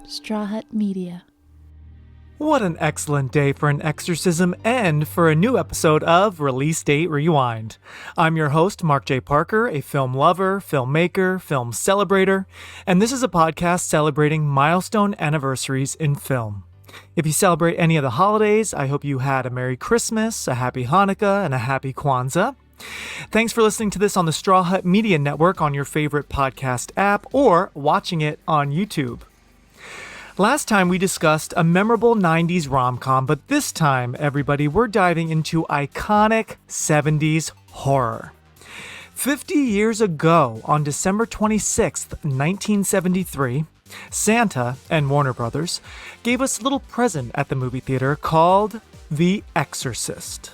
Straw Hut Media. What an excellent day for an exorcism and for a new episode of Release Date Rewind. I'm your host, Mark J. Parker, a film lover, filmmaker, film celebrator, and this is a podcast celebrating milestone anniversaries in film. If you celebrate any of the holidays, I hope you had a Merry Christmas, a Happy Hanukkah, and a Happy Kwanzaa. Thanks for listening to this on the Straw Hut Media Network on your favorite podcast app or watching it on YouTube. Last time we discussed a memorable 90s rom-com, but this time, everybody, we're diving into iconic 70s horror. 50 years ago, on December 26th, 1973, Santa and Warner Brothers gave us a little present at the movie theater called The Exorcist.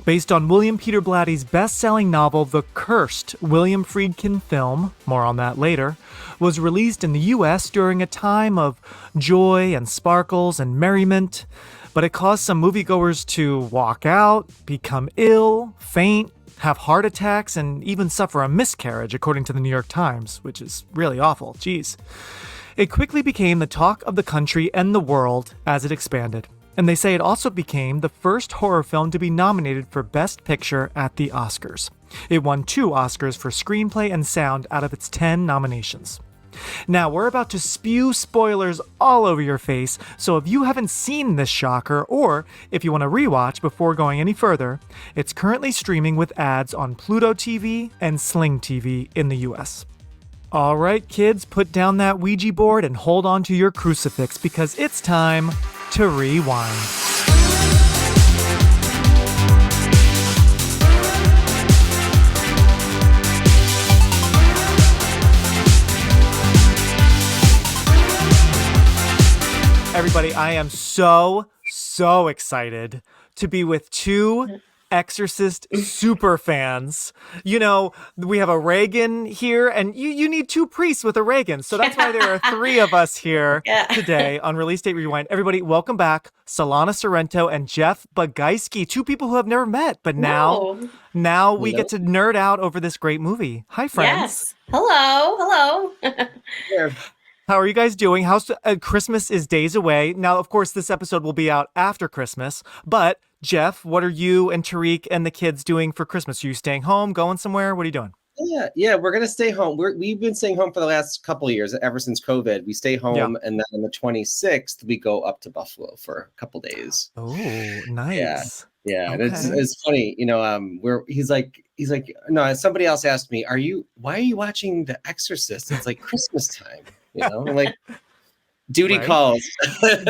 Based on William Peter Blatty's best-selling novel, The Cursed William Friedkin film, more on that later, was released in the U.S. during a time of joy and sparkles and merriment, but it caused some moviegoers to walk out, become ill, faint, have heart attacks, and even suffer a miscarriage, according to the New York Times, which is really awful. Jeez. It quickly became the talk of the country and the world as it expanded. And they say it also became the first horror film to be nominated for Best Picture at the Oscars. It won 2 Oscars for screenplay and sound out of its 10 nominations. Now, we're about to spew spoilers all over your face, so if you haven't seen this shocker, or if you want to rewatch before going any further, it's currently streaming with ads on Pluto TV and Sling TV in the US. All right, kids, put down that Ouija board and hold on to your crucifix because it's time to rewind. Everybody, I am so excited to be with 2 Exorcist super fans. You know, we have a Regan here, and you need 2 priests with a Regan. So that's why there are 3 of us here today on Release Date Rewind. Everybody, welcome back, Solana Sorrento and Jeff Bugajski, 2 people who have never met, but now we get to nerd out over this great movie. Hi, friends. Yes. Hello. How are you guys doing? Christmas is days away. Now, of course, this episode will be out after Christmas, but Jeff, what are you and Tariq and the kids doing for Christmas? Are you staying home, going somewhere? What are you doing? Yeah, we're going to stay home. We've been staying home for the last couple of years, ever since COVID. We stay home, and then on the 26th, we go up to Buffalo for a couple days. Oh, nice. Yeah, okay. And it's funny, you know, he's like, no, somebody else asked me, why are you watching The Exorcist? It's like Christmas time, you know, I'm like, duty calls.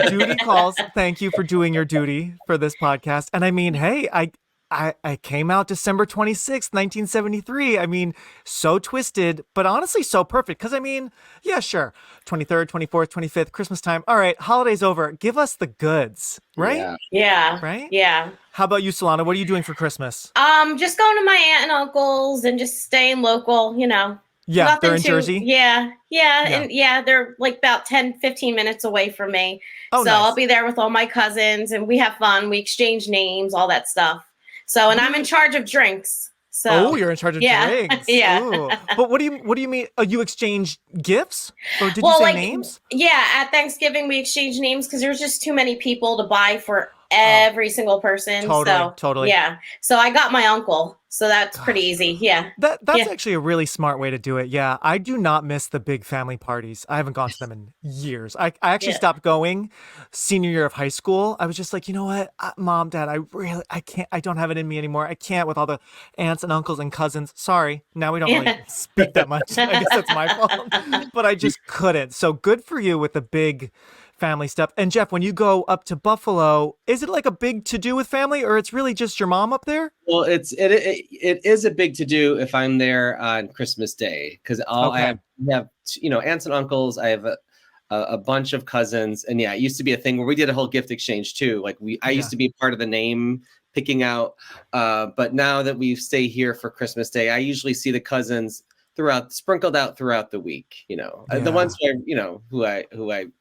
Duty calls. Thank you for doing your duty for this podcast. And I mean, hey, I came out December 26th, 1973. I mean, so twisted, but honestly so perfect. Because I mean, yeah, sure. 23rd, 24th, 25th, Christmas time. All right, holiday's over. Give us the goods, right? Yeah. Right? Yeah. How about you, Solana? What are you doing for Christmas? Just going to my aunt and uncle's and just staying local, you know. Yeah, they're in Jersey? Yeah. And they're like about 10, 15 minutes away from me. Oh, so nice. I'll be there with all my cousins and we have fun. We exchange names, all that stuff. So, and I'm in charge of drinks. So, you're in charge of drinks. Yeah. Ooh. But what do you mean? You exchange gifts? Or did you say names? Yeah, at Thanksgiving we exchange names because there's just too many people to buy for every single person. Totally. Yeah. So I got my uncle. So that's pretty easy. Yeah. That's actually a really smart way to do it. Yeah. I do not miss the big family parties. I haven't gone to them in years. I actually stopped going senior year of high school. I was just like, you know what, Mom, Dad, I can't, I don't have it in me anymore. I can't with all the aunts and uncles and cousins. Sorry. Now we don't really speak that much. I guess that's my fault, but I just couldn't. So good for you with the big family stuff. And Jeff, when you go up to Buffalo, is it like a big to-do with family, or it's really just your mom up there? Well, it is a big to-do if I'm there on Christmas Day, because I have aunts and uncles. I have a bunch of cousins, and it used to be a thing where we did a whole gift exchange too. Like I used to be part of the name picking out, but now that we stay here for Christmas Day, I usually see the cousins sprinkled out throughout the week. You know, the ones who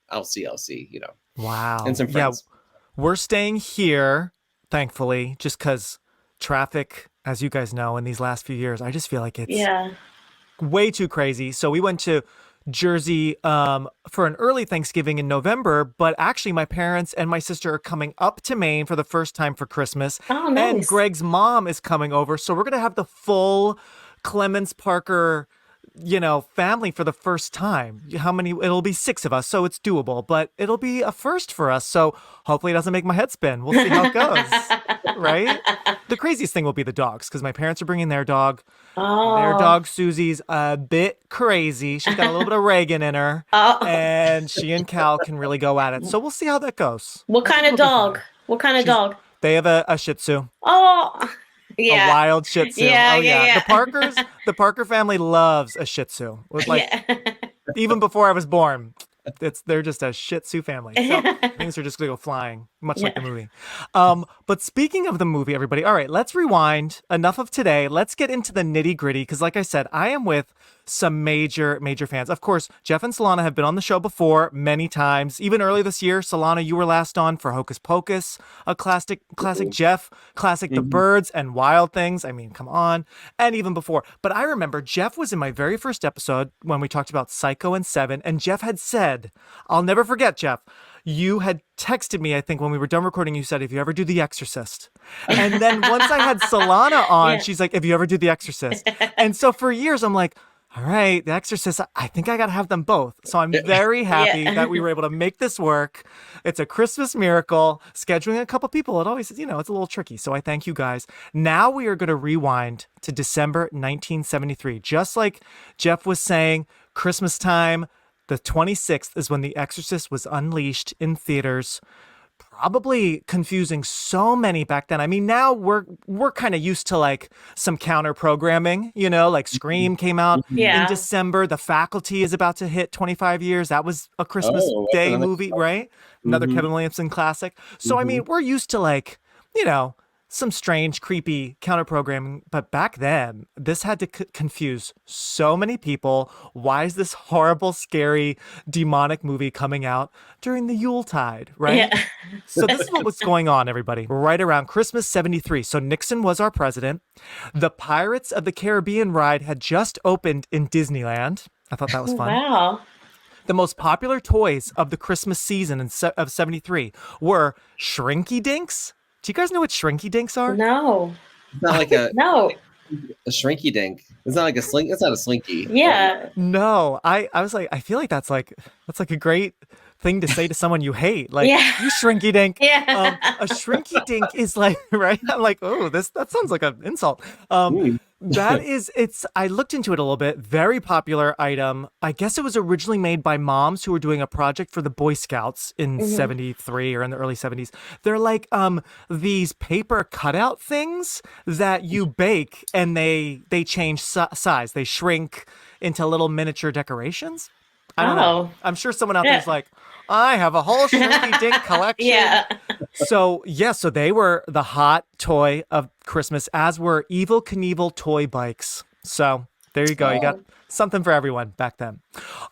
I'll see. You know. Wow. And some friends. Yeah, we're staying here, thankfully, just because traffic, as you guys know, in these last few years, I just feel like it's way too crazy. So we went to Jersey for an early Thanksgiving in November, but actually my parents and my sister are coming up to Maine for the first time for Christmas. Oh, And nice. Greg's mom is coming over. So we're going to have the full Clemens Parker, family for the first time. How many? It'll be 6 of us, so it's doable, but it'll be a first for us. So hopefully it doesn't make my head spin. We'll see how it goes, right? The craziest thing will be the dogs, because my parents are bringing their dog. Oh. Their dog Susie's a bit crazy. She's got a little bit of Reagan in her, Oh. and she and Cal can really go at it. So we'll see how that goes. What kind of dog? What kind of dog? They have a Shih Tzu. Oh, yeah. A wild Shih Tzu. Yeah, oh yeah. The Parker family loves a Shih Tzu. Even before I was born. They're just a Shih Tzu family. So things are just gonna go flying, much like the movie. But speaking of the movie, everybody, all right, let's rewind. Enough of today. Let's get into the nitty gritty, because like I said, I am with some major fans. Of course, Jeff and Solana have been on the show before many times. Even early this year, Solana, you were last on for Hocus Pocus, a classic Jeff, classic The Birds and Wild Things. I mean, come on. And even before. But I remember Jeff was in my very first episode when we talked about Psycho and Seven, and Jeff had said, I'll never forget, Jeff, you had texted me, I think, when we were done recording, you said, if you ever do The Exorcist. And then once I had Solana on, she's like, if you ever do The Exorcist. And so for years, I'm like, all right, The Exorcist, I think I got to have them both. So I'm very happy that we were able to make this work. It's a Christmas miracle. Scheduling a couple people, it always, it's a little tricky. So I thank you guys. Now we are going to rewind to December 1973. Just like Jeff was saying, Christmas time, the 26th is when The Exorcist was unleashed in theaters. Probably confusing so many back then. I mean, now we're kind of used to like some counter programming, like Scream came out in December. The Faculty is about to hit 25 years. That was a Christmas Day movie, right? Another Kevin Williamson classic. So, I mean, we're used to like, some strange, creepy counter programming. But back then, this had to confuse so many people. Why is this horrible, scary, demonic movie coming out during the Yuletide, right? Yeah. So this is what was going on, everybody. Right around Christmas 73. So Nixon was our president. The Pirates of the Caribbean ride had just opened in Disneyland. I thought that was fun. Wow. The most popular toys of the Christmas season of 73 were Shrinky Dinks. Do you guys know what Shrinky Dinks are? No. It's not like a shrinky dink. It's not like a slink. It's not a slinky. Yeah. No, I was like, I feel like that's like a great thing to say to someone you hate. Like, you shrinky dink. Yeah. A shrinky dink is like, right? I'm like, oh, that sounds like an insult. I looked into it a little bit. Very popular item. I guess it was originally made by moms who were doing a project for the Boy Scouts in 73 or in the early 70s. They're like these paper cutout things that you bake and they change size. They shrink into little miniature decorations. I don't know. I'm sure someone out there's like, I have a whole Shrinky Dink collection. Yeah. So they were the hot toy of Christmas, as were Evel Knievel toy bikes. So there you go. You got something for everyone back then.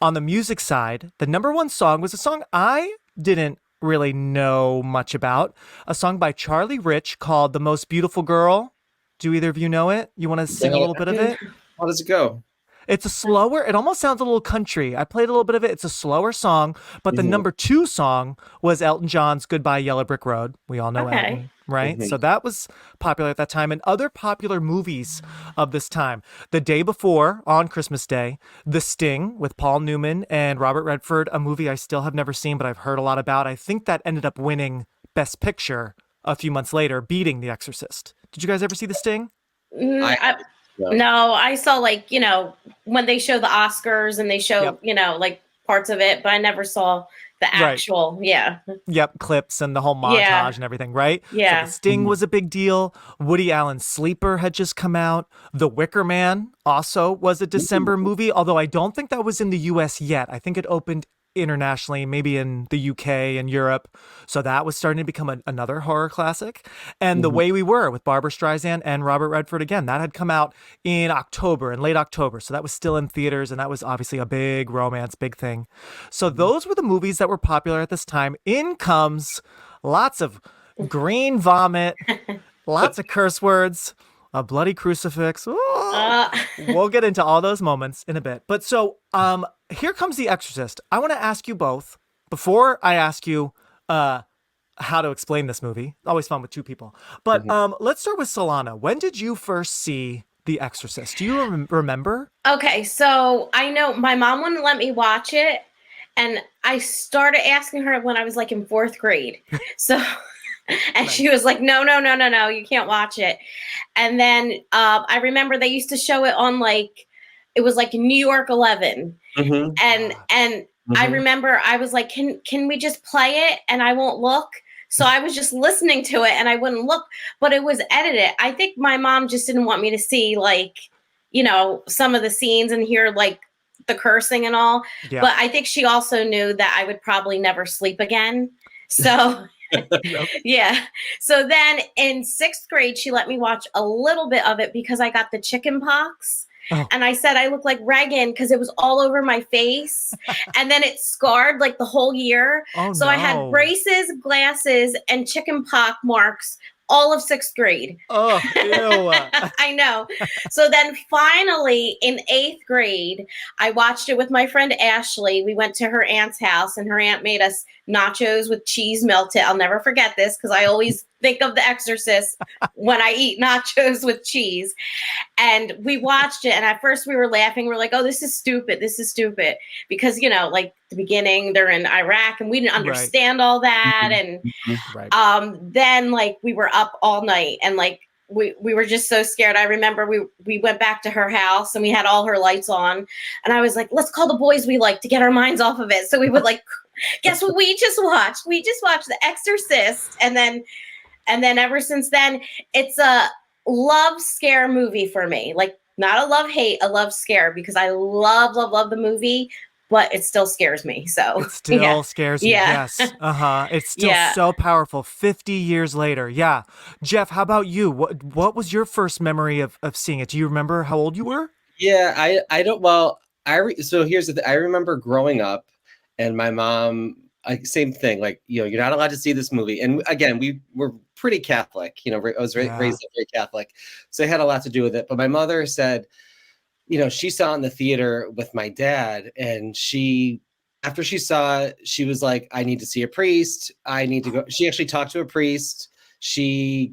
On the music side, the number one song was a song I didn't really know much about. A song by Charlie Rich called The Most Beautiful Girl. Do either of you know it? You want to sing a little bit of it? How does it go? It's a slower, it almost sounds a little country. I played a little bit of it. It's a slower song, but the number 2 song was Elton John's Goodbye Yellow Brick Road. We all know Elton, right? So that was popular at that time. And other popular movies of this time. The day before, on Christmas Day, The Sting with Paul Newman and Robert Redford, a movie I still have never seen, but I've heard a lot about. I think that ended up winning Best Picture a few months later, beating The Exorcist. Did you guys ever see The Sting? No, I saw when they show the Oscars and they show, like parts of it, but I never saw the actual, clips and the whole montage and everything, right? Yeah. So The Sting was a big deal. Woody Allen's Sleeper had just come out. The Wicker Man also was a December movie, although I don't think that was in the US yet. I think it opened internationally, maybe in the UK and Europe. So that was starting to become another horror classic. And The Way We Were with Barbara Streisand and Robert Redford again. That had come out in late October. So that was still in theaters, and that was obviously a big romance, big thing. So those were the movies that were popular at this time. In comes lots of green vomit, lots of curse words, a bloody crucifix. Uh, We'll get into all those moments in a bit. But so, here comes The Exorcist. I want to ask you both, before I ask you how to explain this movie. Always fun with two people. But let's start with Solana. When did you first see The Exorcist? Do you remember? okay, so I know my mom wouldn't let me watch it, and I started asking her when I was like in 4th grade. So, and she was like, no, you can't watch it. And then I remember they used to show it on like, it was like New York 11. And I remember I was like, can we just play it and I won't look? So I was just listening to it and I wouldn't look, but it was edited. I think my mom just didn't want me to see like, you know, some of the scenes and hear like the cursing and all. Yeah. But I think she also knew that I would probably never sleep again. So yeah. So then in 6th grade, she let me watch a little bit of it because I got the chicken pox. Oh. And I said I look like Regan because it was all over my face. And then it scarred like the whole year. Oh, so I had braces, glasses, and chicken pox marks all of 6th grade. Oh, ew. I know. So then finally in 8th grade, I watched it with my friend Ashley. We went to her aunt's house and her aunt made us nachos with cheese melted. I'll never forget this because I always think of The Exorcist when I eat nachos with cheese. And we watched it. And at first we were laughing. We're like, oh, this is stupid. This is stupid. Because, you know, like the beginning, they're in Iraq and we didn't understand all that. And then like we were up all night and like we were just so scared. I remember we went back to her house and we had all her lights on. And I was like, let's call the boys we like to get our minds off of it. So we would like, guess what we just watched? We just watched The Exorcist. And then ever since then, it's a love scare movie for me. Like not a love hate, a love scare because I love the movie, but it still scares me. So it still scares you. Yeah. Yes. It's still so powerful 50 years later. Yeah. Jeff, how about you? What was your first memory of seeing it? Do you remember how old you were? Yeah, I don't. Well, so here's the thing. I remember growing up, and my mom, same thing. Like, you know, you're not allowed to see this movie. And again, we were pretty Catholic. You know, I was raised very Catholic, so it had a lot to do with it. But my mother said, you know, she saw it in the theater with my dad, and after she saw it, she was like, I need to see a priest. I need to go. She actually talked to a priest. She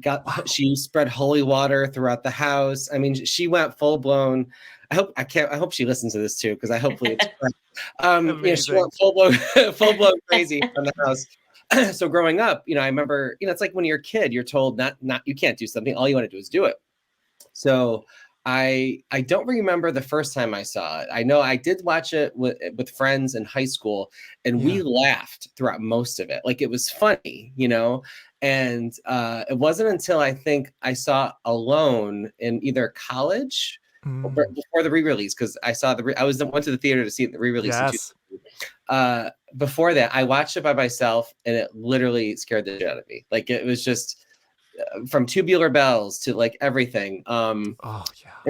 spread holy water throughout the house. I mean, she went full blown. I hope she listens to this too, because hopefully it's you know, she went full blown crazy from the house. So growing up, you know, I remember, you know, it's like when you're a kid, you're told not you can't do something. All you want to do is do it. So I don't remember the first time I saw it. I know I did watch it with friends in high school, and we laughed throughout most of it. Like it was funny, you know. And it wasn't until I think I saw Alone in either college or before the re-release, because I saw went to the theater to see the re-release. Yes. Before that, I watched it by myself, and it literally scared the shit out of me. Like it was just from Tubular Bells to like everything. And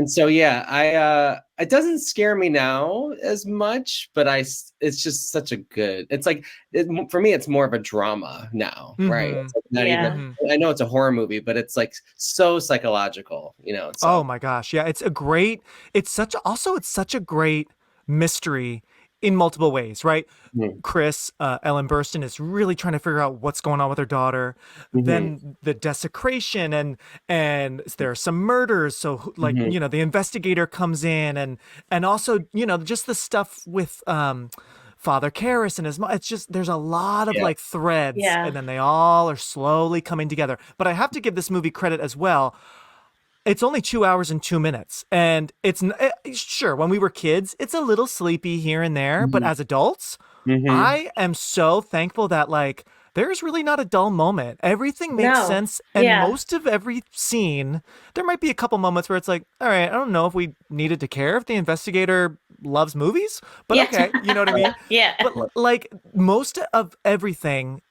so it doesn't scare me now as much, but it's just such a good. It's like for me, it's more of a drama now, right? It's like not even. I know it's a horror movie, but it's like so psychological, you know. So. Oh my gosh, yeah, it's such a great mystery in multiple ways, right? Chris, Ellen Burstyn is really trying to figure out what's going on with her daughter. Then the desecration and there are some murders. So like, you know, the investigator comes in and also, you know, just the stuff with Father Karras and his mom. It's just, there's a lot of like threads and then they all are slowly coming together. But I have to give this movie credit as well. It's only 2 hours and 2 minutes, and it's sure when we were kids, it's a little sleepy here and there, but as adults, I am so thankful that like there's really not a dull moment. Everything makes sense, and most of every scene, there might be a couple moments where it's like, all right, I don't know if we needed to care if the investigator loves movies, but okay, you know what I mean? But like most of everything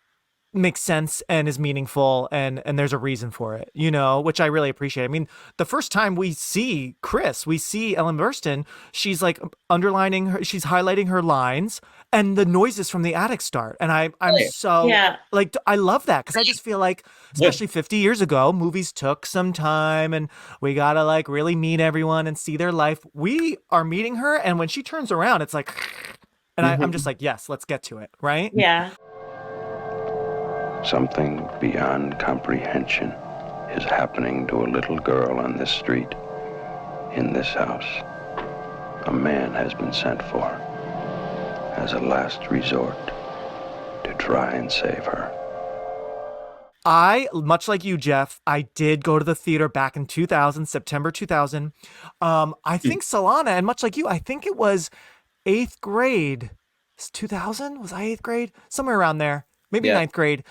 makes sense and is meaningful and there's a reason for it, you know, which I really appreciate. I mean, the first time we see Ellen Burstyn, she's like she's highlighting her lines and the noises from the attic start. And I'm so like, I love that because I just feel like, especially 50 years ago, movies took some time and we got to like really meet everyone and see their life. We are meeting her. And when she turns around, it's like, and I'm just like, yes, let's get to it. Right. Yeah. Something beyond comprehension is happening to a little girl on this street, in this house. A man has been sent for as a last resort to try and save her. I, much like you, Jeff, I did go to the theater back in 2000, September 2000. I think Solana, and much like you, I think it was 8th grade. 2000? Was I 8th grade? Somewhere around there. Maybe 9th grade.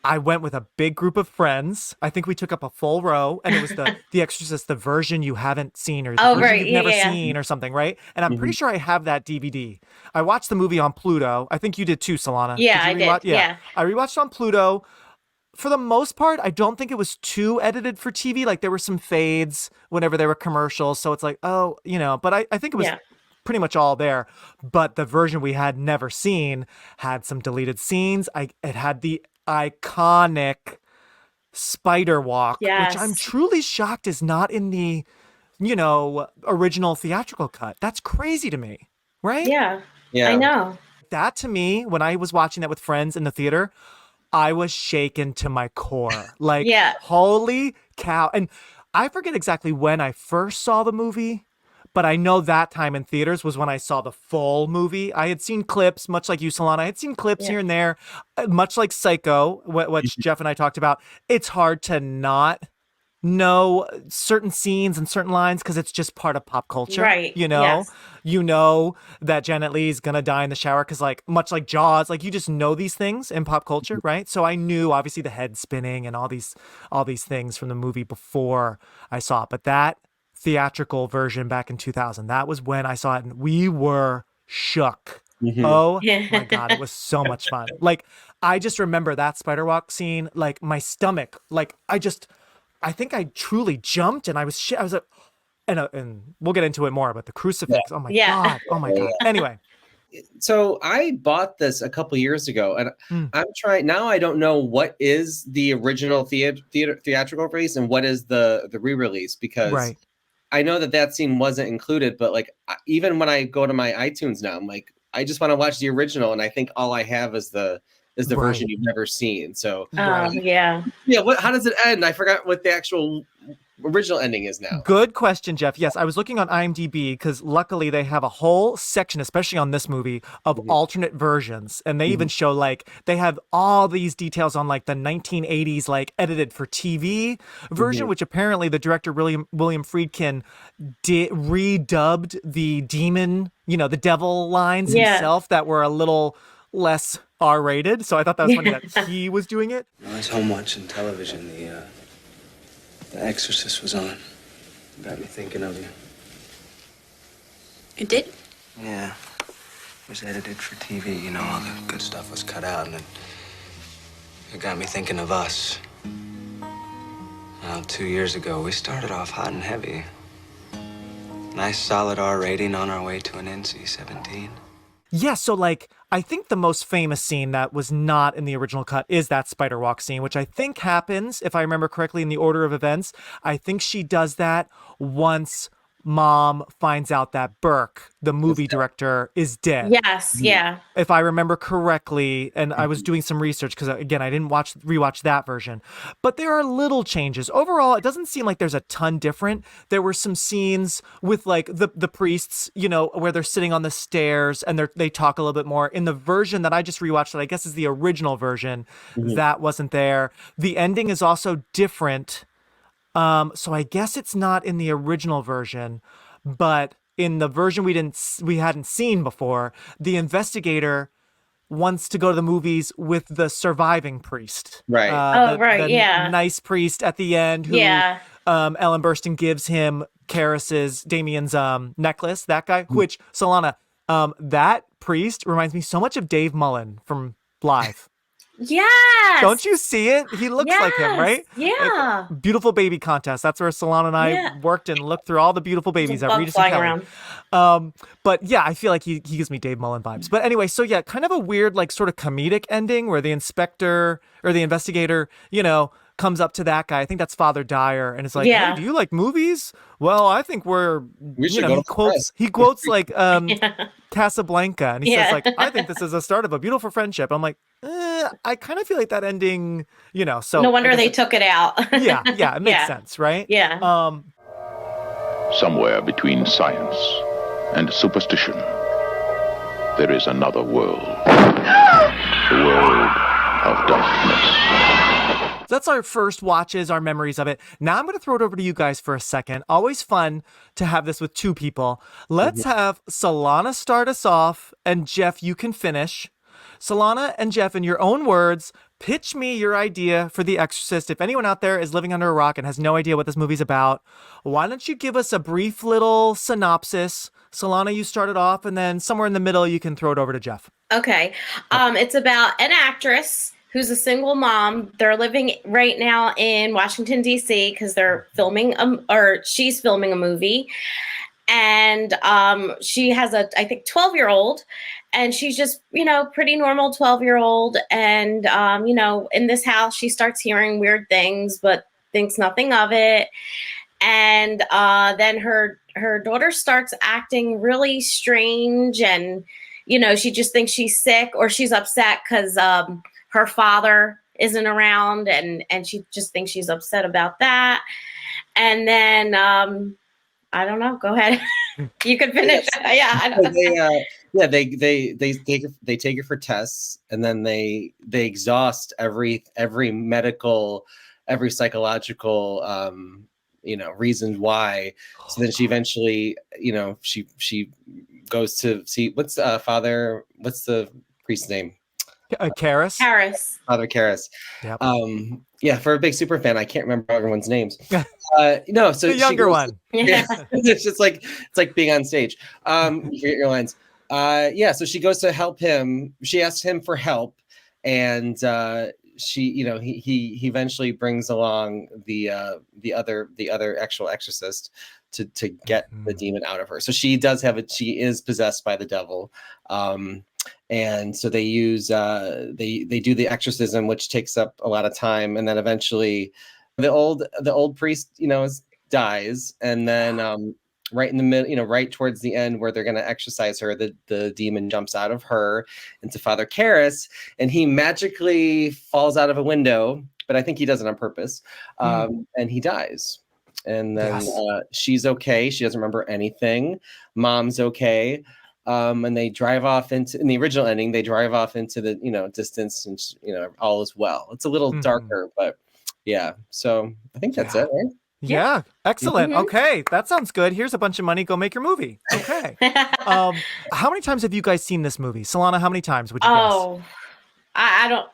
I went with a big group of friends. I think we took up a full row, and it was the Exorcist, the version you haven't seen, or the version you've never seen, or something, right? And I'm pretty sure I have that DVD. I watched the movie on Pluto. I think you did too, Solana. Yeah, I did. Yeah. I rewatched on Pluto. For the most part, I don't think it was too edited for TV. Like, there were some fades whenever there were commercials, so it's like, oh, but I think it was pretty much all there. But the version we had never seen had some deleted scenes. It had the iconic spider walk, which I'm truly shocked is not in the, original theatrical cut. That's crazy to me, right? Yeah, I know. That to me, when I was watching that with friends in the theater, I was shaken to my core. Like, holy cow. And I forget exactly when I first saw the movie, but I know that time in theaters was when I saw the full movie. I had seen clips, much like you, Solana. I had seen clips here and there, much like Psycho, which Jeff and I talked about. It's hard to not know certain scenes and certain lines because it's just part of pop culture. Right. You know that Janet Leigh's going to die in the shower because, like, much like Jaws, like, you just know these things in pop culture, right? So I knew, obviously, the head spinning and all these things from the movie before I saw it. But that theatrical version back in 2000, that was when I saw it, and we were shook. Oh my God, it was so much fun. Like, I just remember that spider walk scene, like my stomach, like I think I truly jumped, and I was like, and we'll get into it more, but the crucifix, oh my God. Anyway. So I bought this a couple years ago, and I'm trying now. I don't know what is the original theatrical release and what is the re-release, because I know that scene wasn't included, but like, even when I go to my iTunes now, I'm like, I just want to watch the original, and I think all I have is the version you've never seen. So how does it end? I forgot what the actual original ending is now. Good question, Jeff. Yes, I was looking on IMDb because luckily they have a whole section, especially on this movie, of alternate versions, and they even show, like, they have all these details on, like, the 1980s, like, edited for TV version, which apparently the director William Friedkin redubbed the demon, the devil lines himself that were a little less R-rated. So I thought that was funny that he was doing it. I was home watching television. The Exorcist was on. It got me thinking of you. It did? Yeah. It was edited for TV. All the good stuff was cut out, and it got me thinking of us. 2 years ago, we started off hot and heavy. Nice solid R rating on our way to an NC-17. Yeah, so, like, I think the most famous scene that was not in the original cut is that spider walk scene, which I think happens, if I remember correctly, in the order of events. I think she does that once Mom finds out that Burke, the movie director, is dead. Yes, yeah. If I remember correctly, and I was doing some research because, again, I didn't rewatch that version. But there are little changes. Overall, it doesn't seem like there's a ton different. There were some scenes with, like, the priests, where they're sitting on the stairs and they talk a little bit more. In the version that I just rewatched, that I guess is the original version, that wasn't there. The ending is also different. So I guess it's not in the original version, but in the version we hadn't seen before, the investigator wants to go to the movies with the surviving priest. Right. The nice priest at the end who Ellen Burstyn gives him Damien's necklace, that guy, which, Solana, that priest reminds me so much of Dave Mullen from Live. Yes. Don't you see it? He looks like him, right? Yeah. Beautiful baby contest. That's where Solana and I worked and looked through all the beautiful babies at Regis and Kelly. But yeah, I feel like he gives me Dave Mullen vibes. But anyway, so yeah, kind of a weird, like sort of comedic ending where the inspector or the investigator, comes up to that guy. I think that's Father Dyer, and it's like, hey, do you like movies? Well, I think we should go to he quotes like Casablanca, and he says like, I think this is the start of a beautiful friendship. I'm like, I kind of feel like that ending, so no wonder they took it out. yeah, it makes sense, right? Yeah. Somewhere between science and superstition, there is another world. The world of darkness. That's our first watches, our memories of it. Now I'm going to throw it over to you guys for a second. Always fun to have this with two people. Let's have Solana start us off, and Jeff, you can finish. Solana and Jeff, in your own words, pitch me your idea for The Exorcist. If anyone out there is living under a rock and has no idea what this movie's about, why don't you give us a brief little synopsis? Solana, you start it off, and then somewhere in the middle, you can throw it over to Jeff. Okay. It's about an actress who's a single mom. They're living right now in Washington, D.C. because they're filming, she's filming a movie. And she has I think, 12-year-old. And she's just, pretty normal 12-year-old. And, in this house, she starts hearing weird things, but thinks nothing of it. And then her daughter starts acting really strange. And, she just thinks she's sick, or she's upset because her father isn't around. And she just thinks she's upset about that. And then, I don't know. Go ahead. You can finish. Yeah. I don't They take her for tests, and then they exhaust every medical, every psychological, reasons why. So then she eventually, she goes to see what's the priest's name? Karras. Father Karras. Yep. For a big super fan, I can't remember everyone's names. So the younger one. Yeah. It's just like being on stage. You forget your lines. So she goes to help him. She asks him for help, and he eventually brings along the other actual exorcist to get the demon out of her. So she does have it. She is possessed by the devil. And so they use they do the exorcism, which takes up a lot of time, and then eventually the old priest dies, and then right in the middle, right towards the end where they're going to exorcise her, the demon jumps out of her into Father Karras, and he magically falls out of a window, but I think he does it on purpose, and he dies. And then she's okay. She doesn't remember anything. Mom's okay. And they drive off in the original ending, they drive off into the, distance, and, all is well. It's a little darker, but yeah. So I think that's it, right? Yeah. Excellent. Okay. That sounds good. Here's a bunch of money. Go make your movie. Okay. How many times have you guys seen this movie? Solana, how many times would you guess? I don't.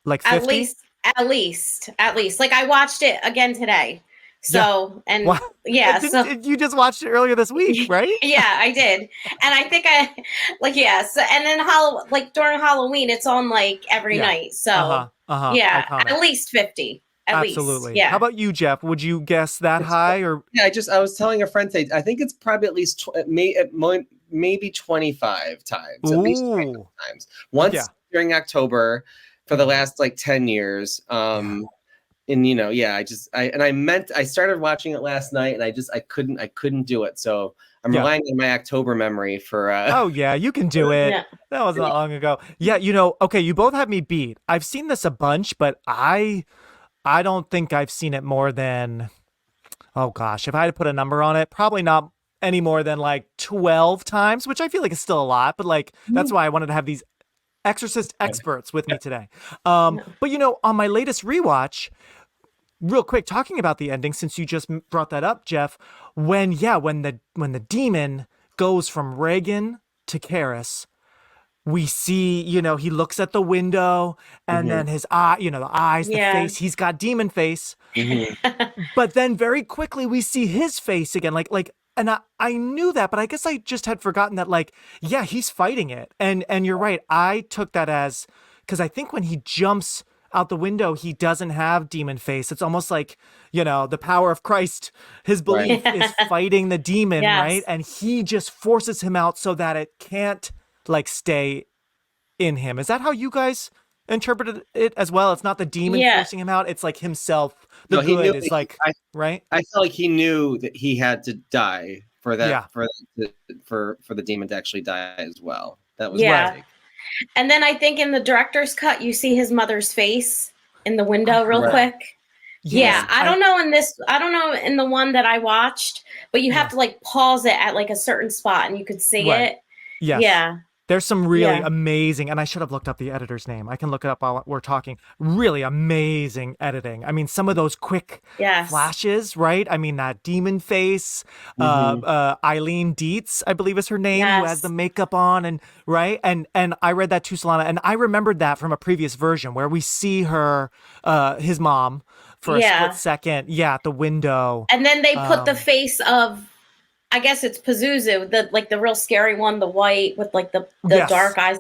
Like 50? At least. Like I watched it again today. So, and so you just watched it earlier this week, right? Yeah, I did. And I think so, and then during Halloween, it's on like every night. So iconic. At least 50. Absolutely. Least. Yeah. How about you, Jeff? Would you guess that high or? Yeah, I was telling a friend today, I think it's probably at least maybe 25 times. At least 25 times. Once during October for the last 10 years. And I started watching it last night, and I couldn't do it. So I'm relying on my October memory for oh yeah, you can do it. Yeah. That wasn't that long ago. Yeah, okay, you both have me beat. I've seen this a bunch, but I don't think I've seen it more than, oh gosh, if I had to put a number on it, probably not any more than 12 times, which I feel like is still a lot, but that's why I wanted to have these Exorcist experts with me today. But on my latest rewatch, real quick, talking about the ending, since you just brought that up, Jeff, when the demon goes from Regan to Karras, we see, he looks at the window, and then his eye, the eyes, the face, he's got demon face. But then very quickly we see his face again, and I knew that, but I guess I just had forgotten that, he's fighting it. And you're right. I took that as because I think when he jumps out the window, he doesn't have demon face. It's almost like, the power of Christ, his belief is fighting the demon, right? And he just forces him out so that it can't like stay in him. Is that how you guys interpreted it as well? It's not the demon forcing him out. It's like himself. The good is like, right? I felt like he knew that he had to die for that, for the demon to actually die as well. That was right. And then I think in the director's cut, you see his mother's face in the window real quick. Yes, I don't know in the one that I watched, but you have to like pause it at like a certain spot and you could see it. Yes. Yeah. There's some really amazing, and I should have looked up the editor's name. I can look it up while we're talking. Really amazing editing. I mean, some of those quick flashes, right? I mean, that demon face, Eileen Dietz, I believe is her name, who has the makeup on, and right? And I read that too, Solana, and I remembered that from a previous version where we see her, his mom, for a split second, at the window. And then they put the face of, I guess it's Pazuzu, the real scary one, the white with like the dark eyes.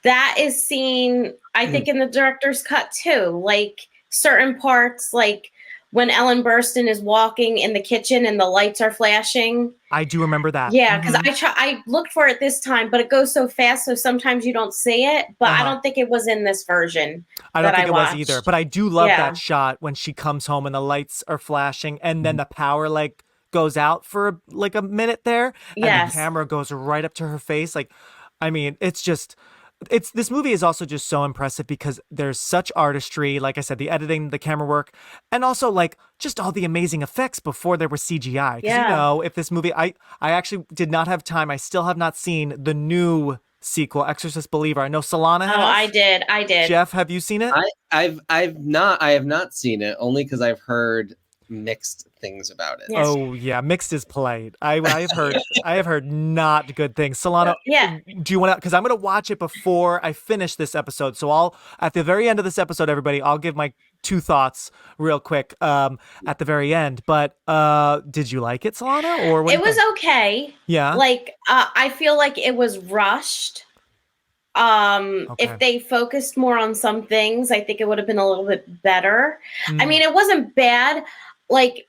That is seen, I think, in the director's cut too. Like certain parts, like when Ellen Burstyn is walking in the kitchen and the lights are flashing. I do remember that. Yeah, because I looked for it this time, but it goes so fast, so sometimes you don't see it. But I don't think it was in this version. I don't think it was either. But I do love that shot when she comes home and the lights are flashing, and then the power like goes out for like a minute there, and the camera goes right up to her face. Like, I mean, this movie is also just so impressive because there's such artistry, like I said, the editing, the camera work, and also like just all the amazing effects before there was CGI. Because if this movie, I actually did not have time. I still have not seen the new sequel, Exorcist Believer. I know Solana has. Oh, I did. Jeff, have you seen it? I have not seen it, only because I've heard mixed things about it. Yes. Oh yeah, mixed is polite. I have heard not good things. Solana, do you want to? Because I'm going to watch it before I finish this episode. So I'll at the very end of this episode, everybody, I'll give my 2 thoughts real quick at the very end. But did you like it, Solana? Or what it was okay. Yeah. Like I feel like it was rushed. If they focused more on some things, I think it would have been a little bit better. I mean, it wasn't bad. Like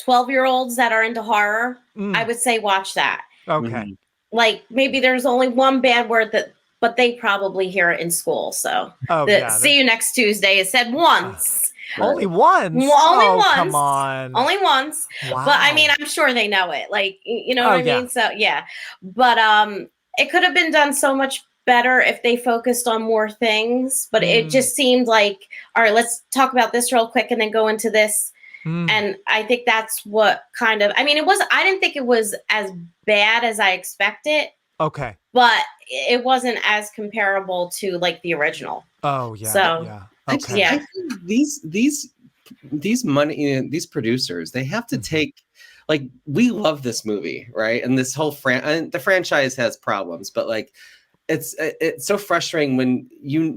12-year-olds that are into horror, I would say watch that. Okay. Like maybe there's only one bad word but they probably hear it in school. So see you next Tuesday. It said once. Only once? Only once. Come on. Only once. Wow. But I mean, I'm sure they know it. Like, you know what I mean? So yeah. But it could have been done so much better if they focused on more things. But it just seemed like, all right, let's talk about this real quick and then go into this. And I think that's what kind of, I mean, I didn't think it was as bad as I expected. Okay. But it wasn't as comparable to like the original. Oh yeah. So yeah. Okay. Yeah. These these producers, they have to take, like, we love this movie, right? And this whole the franchise has problems, but like, it's so frustrating when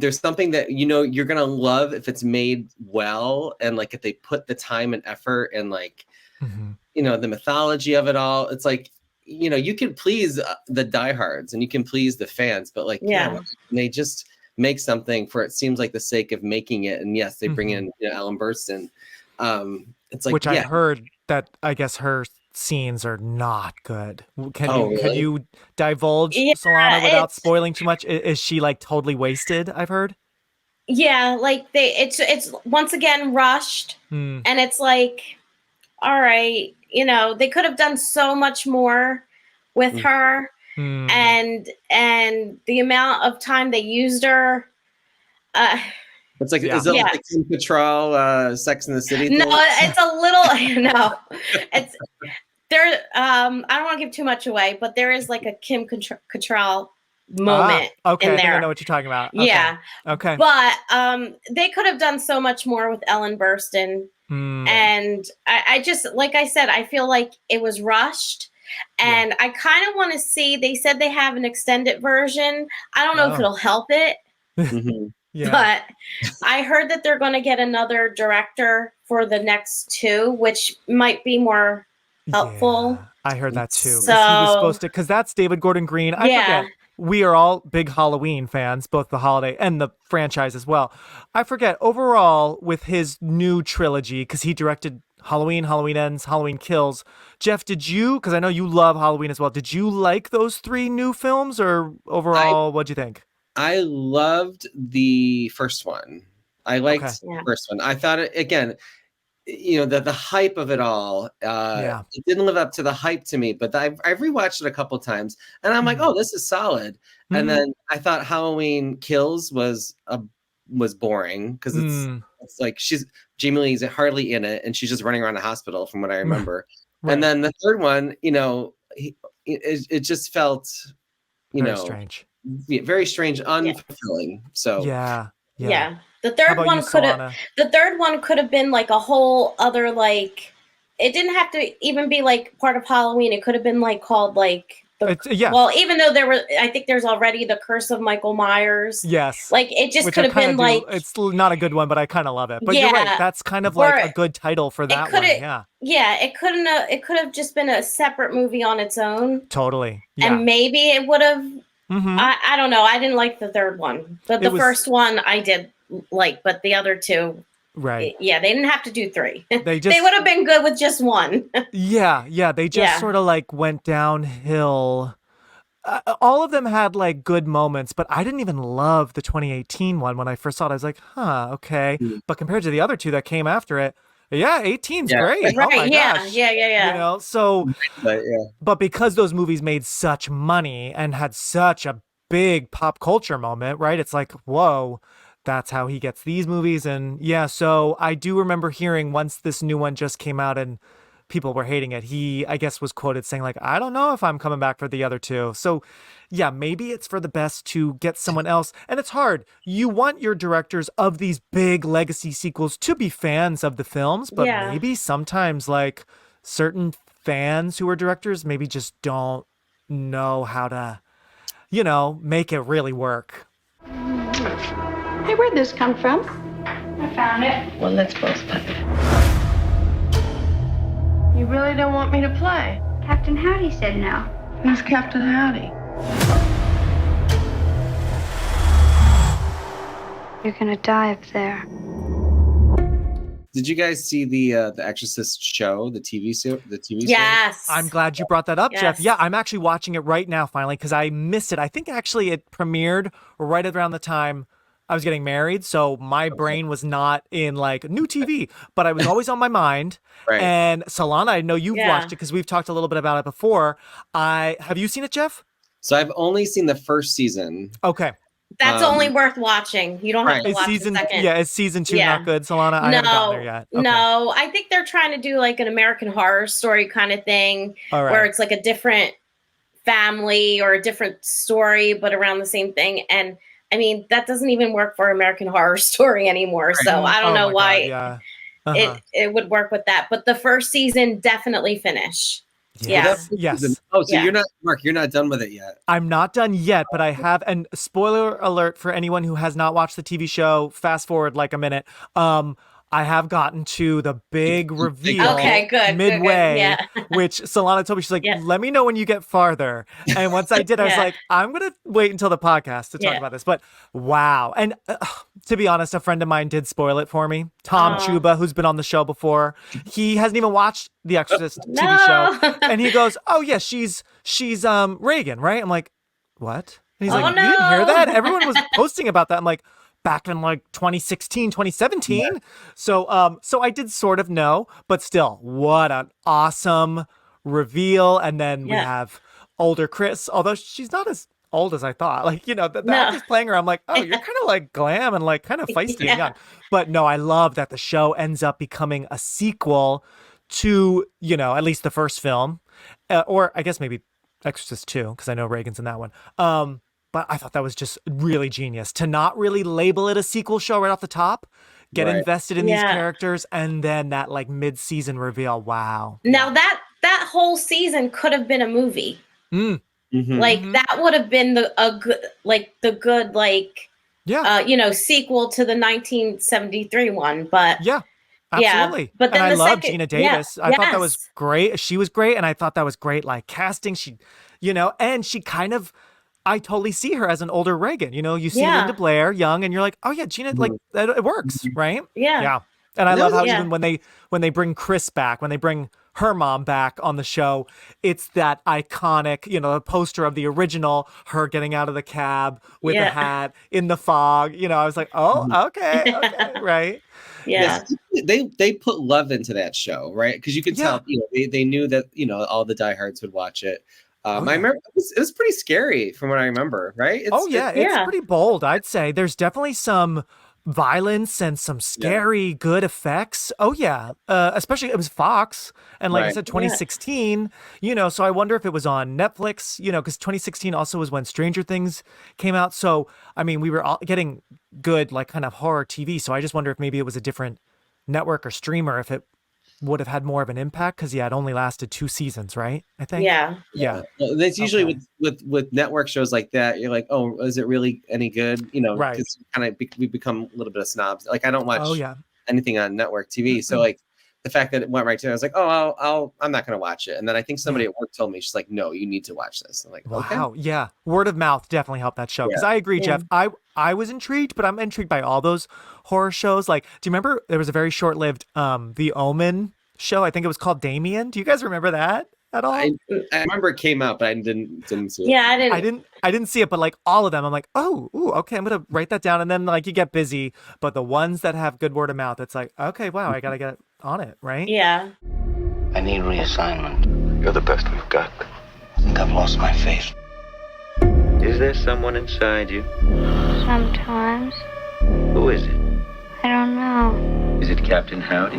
there's something that you're gonna love if it's made well, and like if they put the time and effort and like the mythology of it all. It's like you can please the diehards and you can please the fans, but like they just make something for it seems like the sake of making it. And yes, they bring in Ellen Burstyn. It's like, which I heard that I guess her scenes are not good. Can you divulge, Solana, without spoiling too much? Is she like totally wasted? I've heard. Yeah, like it's once again rushed, and it's like, all right, they could have done so much more with her, and the amount of time they used her. It's like, is it like Kim Cattrall, Sex in the City? No, it's a little, no, it's there. I don't want to give too much away, but there is like a Kim Cattrall moment okay, in I think there. I know what you're talking about. Okay. Yeah. Okay. But they could have done so much more with Ellen Burstyn. And I just, like I said, I feel like it was rushed. And I kind of want to see, they said they have an extended version. I don't know if it'll help it. But I heard that they're going to get another director for the next 2, which might be more helpful. I heard that too. So, he was supposed to, because that's David Gordon Green. I forget. we are all big Halloween fans, both the holiday and the franchise as well. I forget, overall, with his new trilogy, because he directed Halloween, Halloween Ends, Halloween Kills. Jeff, did you, because I know you love Halloween as well, did you like those 3 new films, or overall, what'd you think? I loved the first one. I liked the first one. I thought, again, the hype of it all, it didn't live up to the hype to me, but I've rewatched it a couple times and I'm like, oh, this is solid. And then I thought Halloween Kills was boring because it's like Jamie Lee's hardly in it and she's just running around the hospital from what I remember. Right. And then the third one, it just felt, very strange. Very strange, unfulfilling. So yeah. The third one could have been like a whole other, like, it didn't have to even be like part of Halloween. It could have been like called like well, even though I think there's already the Curse of Michael Myers. Yes. Like it just could have been like, it's not a good one, but I kind of love it. But you're right. That's kind of like a good title for that one. Yeah. Yeah. It could have just been a separate movie on its own. Totally. Yeah. And maybe it would have, I don't know. I didn't like the third one, but the first one I did like, but the other 2, right? Yeah, they didn't have to do 3. They would have been good with just 1. yeah. They just sort of like went downhill. All of them had like good moments, but I didn't even love the 2018 one. When I first saw it, I was like, okay. But compared to the other 2 that came after it, 18's great. Right. Oh my gosh. Yeah. So, but because those movies made such money and had such a big pop culture moment, right? It's like, whoa, that's how he gets these movies. And so I do remember hearing once this new one just came out and people were hating it, he, I guess, was quoted saying like, I don't know if I'm coming back for the other 2. So maybe it's for the best to get someone else. And it's hard. You want your directors of these big legacy sequels to be fans of the films, but maybe sometimes like certain fans who are directors maybe just don't know how to, make it really work. Hey, where'd this come from? I found it. Well, let's both play. You really don't want me to play? Captain Howdy said no. Who's Captain Howdy? You're gonna die up there. Did you guys see the Exorcist show, the TV show? Yes. I'm glad you brought that up, Jeff. Yeah, I'm actually watching it right now finally because I missed it. I think actually it premiered right around the time I was getting married, so my brain was not in like new TV, but I was always on my mind. Right. And Solana, I know you've watched it because we've talked a little bit about it before. Have you seen it, Jeff? So I've only seen the first season. Okay. That's only worth watching. You don't have to watch the second. Yeah, is season 2 not good, Solana? I haven't gotten there yet. Okay. No, I think they're trying to do like an American Horror Story kind of thing, where it's like a different family or a different story, but around the same thing. And I mean, that doesn't even work for American Horror Story anymore. So I don't know why it would work with that. But the first season definitely finish. Yes. Oh, so you're not, Mark, you're not done with it yet. I'm not done yet, but I have, and spoiler alert for anyone who has not watched the TV show, fast forward like a minute. I have gotten to the big reveal midway, which Solana told me, she's like, let me know when you get farther. And once I did, I was like, I'm going to wait until the podcast to talk about this. But wow. And to be honest, a friend of mine did spoil it for me. Tom Chuba, who's been on the show before. He hasn't even watched the Exorcist TV show. And he goes, oh yeah, she's Regan, right? I'm like, what? And he's like, you didn't hear that? Everyone was posting about that. I'm like, back in like 2016, 2017. Yeah. So I did sort of know, but still, what an awesome reveal. And then we have older Chris, although she's not as old as I thought. Like, the actress playing her, I'm like, oh, you're kind of like glam and like kind of feisty and young. But no, I love that the show ends up becoming a sequel to, at least the first film, or I guess maybe Exorcist 2, because I know Regan's in that one. But I thought that was just really genius to not really label it a sequel show right off the top, get invested in these characters, and then that like mid-season reveal. Wow. Now that whole season could have been a movie. Like that would have been the good sequel to the 1973 one. But absolutely. But then I love Gina Davis. I thought that was great. She was great, and I thought that was great. Like casting, she, and she kind of I totally see her as an older Regan. You know, you see Linda Blair young, and you're like, oh yeah, Gina, like it works, right? Yeah. And I love how Yeah. even when they bring Chris back, when they bring her mom back on the show, it's that iconic, you know, poster of the original, her getting out of the cab with a hat in the fog. You know, I was like, oh, okay, right? Yeah. They put love into that show, right? Because you could tell, you know, they knew that, you know, all the diehards would watch it. I remember it was pretty scary from what I remember, right? It's pretty bold, I'd say. There's definitely some violence and some scary good effects. Especially it was Fox, and like I said, 2016, you know, so I wonder if it was on Netflix, you know, because 2016 also was when Stranger Things came out. So I mean, we were all getting good like kind of horror TV, so I just wonder if maybe it was a different network or streamer, if it would have had more of an impact, because it only lasted 2 seasons, right? I think. Yeah. Well, that's usually with network shows like that. You're like, oh, is it really any good? You know, because we become a little bit of snobs. Like I don't watch anything on network TV, so like the fact that it went right to, I was like, oh, I'm not going to watch it. And then I think somebody at work told me, she's like, no, you need to watch this. I'm like, wow, yeah, word of mouth definitely helped that show. Because I agree, Jeff. I was intrigued, but I'm intrigued by all those horror shows. Like, do you remember there was a very short-lived The Omen show? I think it was called Damien. Do you guys remember that at all? I remember it came out, but I didn't see it. Yeah, I didn't see it, but like all of them, I'm like, okay, I'm gonna write that down. And then like you get busy, but the ones that have good word of mouth, it's like, okay, wow, I gotta get on it, right? Yeah. I need reassignment. You're the best we've got. I think I've lost my faith. Is there someone inside you? Sometimes. Who is it? I don't know. Is it Captain Howdy?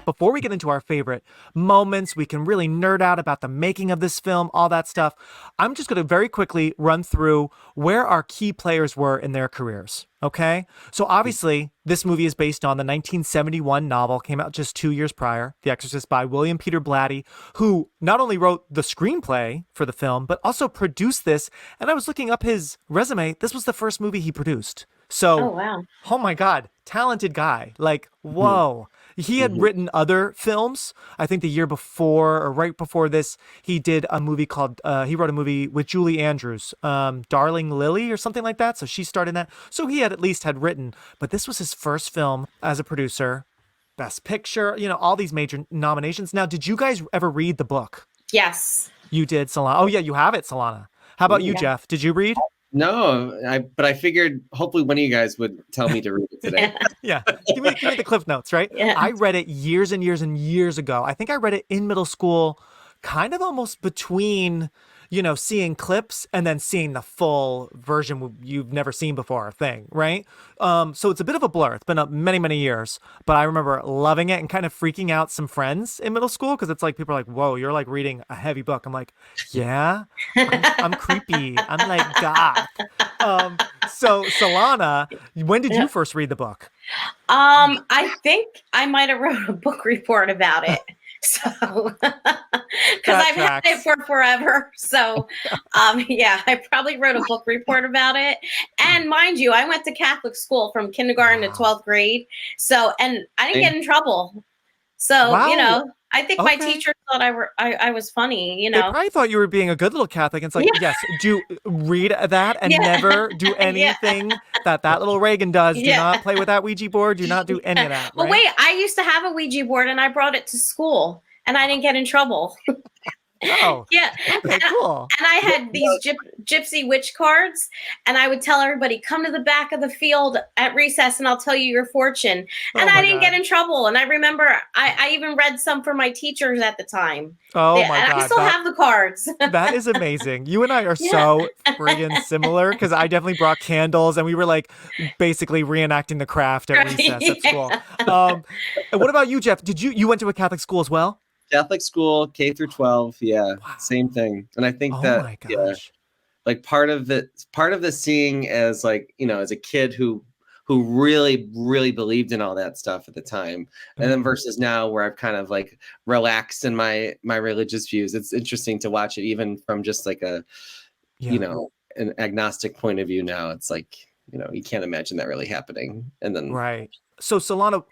Before we get into our favorite moments, we can really nerd out about the making of this film, all that stuff. I'm just going to very quickly run through where our key players were in their careers. Okay? So obviously, this movie is based on the 1971 novel, came out just 2 years prior, The Exorcist, by William Peter Blatty, who not only wrote the screenplay for the film, but also produced this. And I was looking up his resume. This was the first movie he produced. So, oh my God, talented guy. Like, whoa. He had written other films. I think the year before or right before this, he did a movie called, he wrote a movie with Julie Andrews, Darling Lily or something like that. So she starred in that. So he had at least had written, but this was his first film as a producer, Best Picture, you know, all these major nominations. Now, did you guys ever read the book? Yes. You did, Solana. Oh yeah, you have it, Solana. How about you, Jeff? Did you read? No, but I figured hopefully one of you guys would tell me to read it today. Yeah. Give me the Cliff Notes, right? Yeah. I read it years and years and years ago. I think I read it in middle school, kind of almost between, you know, seeing clips and then seeing the full version you've never seen before thing, right? So it's a bit of a blur. It's been many, many years, but I remember loving it and kind of freaking out some friends in middle school because it's like people are like, whoa, you're like reading a heavy book. I'm like, yeah, I'm creepy. I'm like goth. So Solana, when did you first read the book? I think I might have wrote a book report about it. So, because I've had it for forever. So, I probably wrote a book report about it. And mind you, I went to Catholic school from kindergarten to 12th grade. So, and I didn't get in trouble. So, you know, I think my teacher thought I was funny, you know. They probably thought you were being a good little Catholic. It's like, yes, do read that and never do anything that little Regan does. Do not play with that Ouija board. Do not do any of that. Well, right? wait, I used to have a Ouija board and I brought it to school and I didn't get in trouble. Oh, yeah. Okay, cool. And I had these gypsy witch cards, and I would tell everybody, come to the back of the field at recess and I'll tell you your fortune. And I didn't get in trouble. And I remember I even read some for my teachers at the time. Oh my God. I still have the cards. That is amazing. You and I are so friggin' similar because I definitely brought candles and we were like basically reenacting the craft at recess at school. And what about you, Jeff? Did you went to a Catholic school as well? Catholic school, K through 12, same thing. And I think like part of the seeing as like, you know, as a kid who really, really believed in all that stuff at the time. And then versus now where I've kind of like relaxed in my religious views. It's interesting to watch it even from just like a, you know, an agnostic point of view now. It's like, you know, you can't imagine that really happening. And then right. So Solana,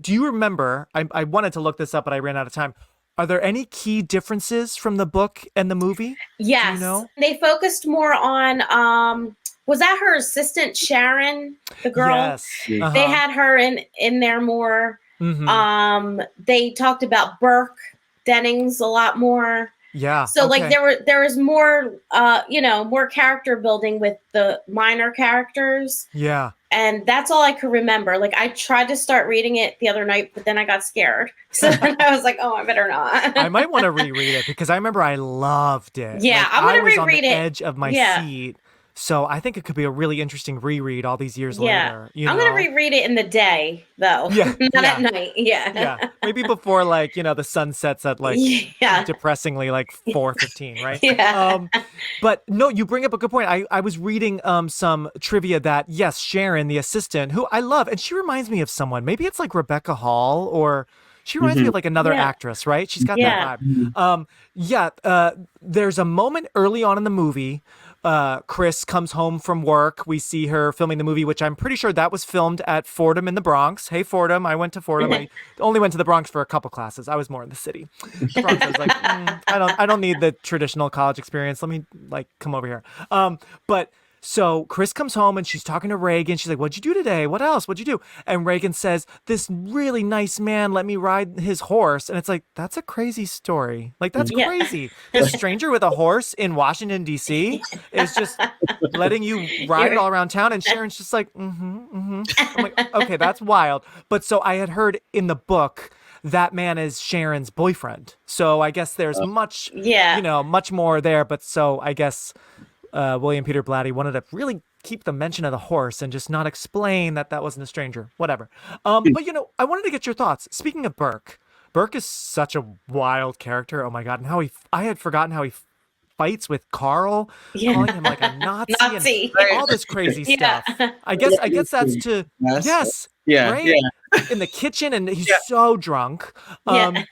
do you remember, I wanted to look this up, but I ran out of time. Are there any key differences from the book and the movie? Yes. Do you know? They focused more on was that her assistant Sharon, the girl? Yes. Uh-huh. They had her in there more. Mm-hmm. They talked about Burke Dennings a lot more. Yeah. So like there was more more character building with the minor characters. Yeah. And that's all I could remember. Like I tried to start reading it the other night, but then I got scared. So then I was like, oh, I better not. I might want to reread it because I remember I loved it. Yeah, like, I'm gonna reread reread it. I was on the edge of my seat. So I think it could be a really interesting reread all these years later. I'm going to reread it in the day, though. Yeah. Not at night. Yeah. Yeah. Maybe before, like, the sun sets at, like, depressingly, like, 4:15, right? Yeah. But, no, you bring up a good point. I was reading some trivia that, yes, Sharon, the assistant, who I love, and she reminds me of someone. Maybe it's, like, Rebecca Hall, or she reminds me of, like, another actress, right? She's got that vibe. There's a moment early on in the movie. Chris comes home from work. We see her filming the movie, which I'm pretty sure that was filmed at Fordham in the Bronx. Hey, Fordham. I went to Fordham. I only went to the Bronx for a couple classes. I was more in the city. The Bronx, I was like, I don't need the traditional college experience. Let me come over here. But so Chris comes home and she's talking to Regan. She's like, what'd you do today? What else? What'd you do? And Regan says, this really nice man let me ride his horse. And it's like, that's a crazy story. Like, that's crazy. A stranger with a horse in Washington, D.C. is just letting you ride it all around town. And Sharon's just like, I'm like, okay, that's wild. But so I had heard in the book, that man is Sharon's boyfriend. So I guess there's much more there. But so I guess... William Peter Blatty wanted to really keep the mention of the horse and just not explain that wasn't a stranger. Whatever. But, I wanted to get your thoughts. Speaking of Burke is such a wild character. Oh, my God. And I had forgotten how he fights with Carl, calling him like a Nazi. And all this crazy stuff. I guess that's to... Yes. Yeah. Right? Yeah. In the kitchen, and he's so drunk. And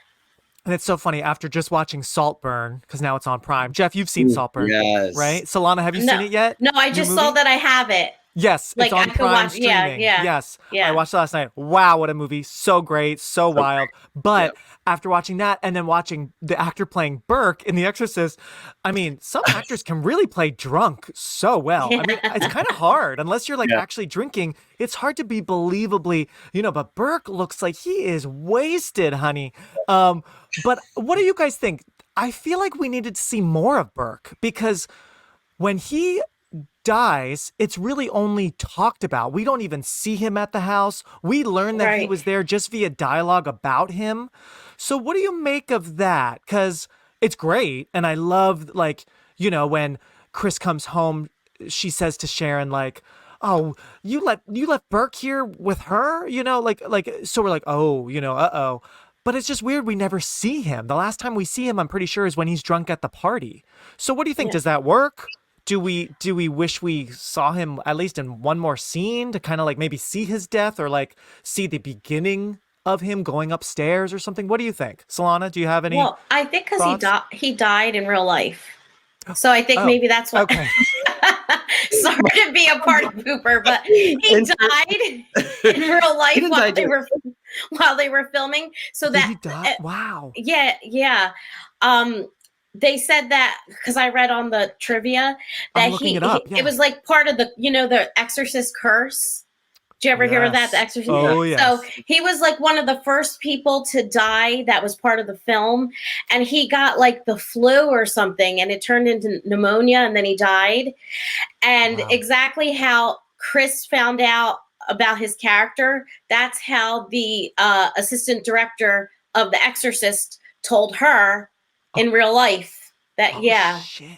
it's so funny, after just watching Saltburn, because now it's on Prime. Jeff, you've seen Saltburn, right? Solana, have you seen it yet? No, I just saw that I have it. Yes, it's on Prime streaming. Yes. I watched it last night. Wow, what a movie. So great, so wild. But after watching that and then watching the actor playing Burke in The Exorcist, I mean, some actors can really play drunk so well. I mean, it's kind of hard. Unless you're actually drinking, it's hard to be believably, but Burke looks like he is wasted, honey. But what do you guys think? I feel like we needed to see more of Burke, because when he dies, it's really only talked about. We don't even see him at the house. We learn that he was there just via dialogue about him. So what do you make of that? Because it's great. And I love, when Chris comes home, she says to Sharon, oh, you left Burke here with her? So we're like, oh, uh-oh. But it's just weird we never see him. The last time we see him, I'm pretty sure, is when he's drunk at the party. So what do you think? Does that work? Do we wish we saw him at least in one more scene to kind of maybe see his death, or see the beginning of him going upstairs or something? What do you think? Solana, do you have any? Well, I think because he died in real life. So I think maybe that's what. Okay. Sorry to be a party pooper, but he died in real life while they were filming. So Did he die? Wow. Yeah. They said that, because I read on the trivia that it was part of the Exorcist curse. Did you ever hear of that? The Exorcist. Oh, yes. So he was one of the first people to die that was part of the film, and he got the flu or something, and it turned into pneumonia, and then he died. And exactly how Chris found out about his character, that's how the assistant director of The Exorcist told her in real life that shit.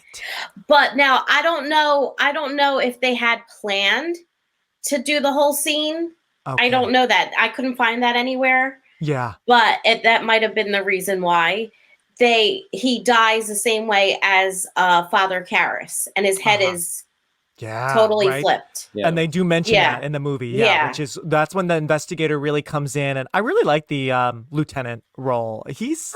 But now I don't know if they had planned to do the whole scene. Okay. I don't know that. I couldn't find that anywhere. Yeah. But that might have been the reason why he dies the same way as Father Karras, and his head is totally right? flipped. And they do mention Yeah. that in the movie, Yeah. that's when the investigator really comes in, and I really like the lieutenant role. He's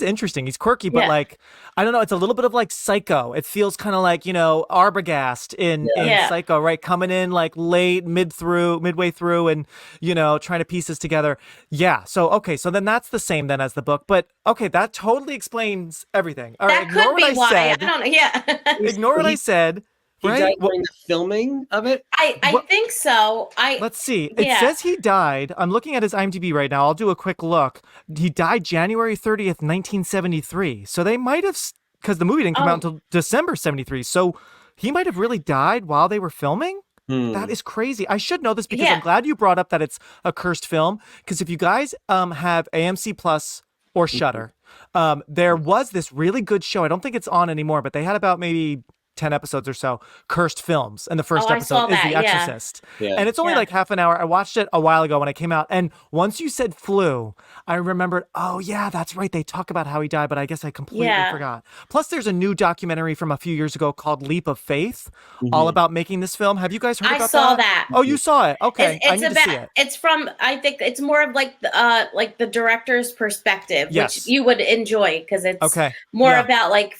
interesting, he's quirky, but Yeah. like I don't know, it's a little bit of like Psycho. It feels kind of like, you know, Arbogast in Yeah. Psycho, right? Coming in like midway through, and you know, trying to piece this together. Yeah. So okay, so then that's the same then as the book, but okay, that totally explains everything. All right, That could be why. said. I don't know. Yeah. Ignore what I said. He Right? died during the filming of it? I think so. Let's see. It says he died. I'm looking at his IMDb right now. I'll do a quick look. He died January 30th, 1973. So they might have, because the movie didn't come out until December 73. So he might have really died while they were filming. That is crazy. I should know this because I'm glad you brought up that it's a cursed film. Because if you guys have AMC Plus or Shudder, there was this really good show. I don't think it's on anymore, but they had about maybe 10 episodes or so, cursed films. And the first episode is The Exorcist. Yeah. And it's only like half an hour. I watched it a while ago when it came out. And once you said flu, I remembered, oh yeah, that's right. They talk about how he died, but I guess I completely forgot. Plus there's a new documentary from a few years ago called Leap of Faith, all about making this film. Have you guys heard about that? I saw that. Oh, you saw it. Okay. I need to see it. It's from, I think it's more of like the director's perspective, Yes. which you would enjoy because it's more about like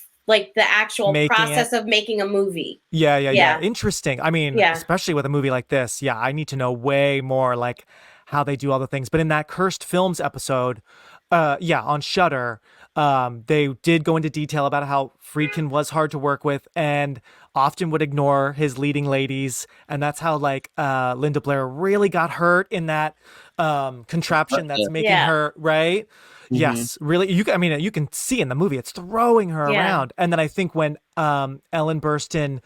the actual process of making a movie. Yeah. Interesting. I mean, especially with a movie like this, I need to know way more like how they do all the things. But in that Cursed Films episode, on Shudder, they did go into detail about how Friedkin was hard to work with and often would ignore his leading ladies. And that's how like Linda Blair really got hurt in that contraption that's making her, right? Yes, really. You can see in the movie it's throwing her around. And then I think when Ellen Burstyn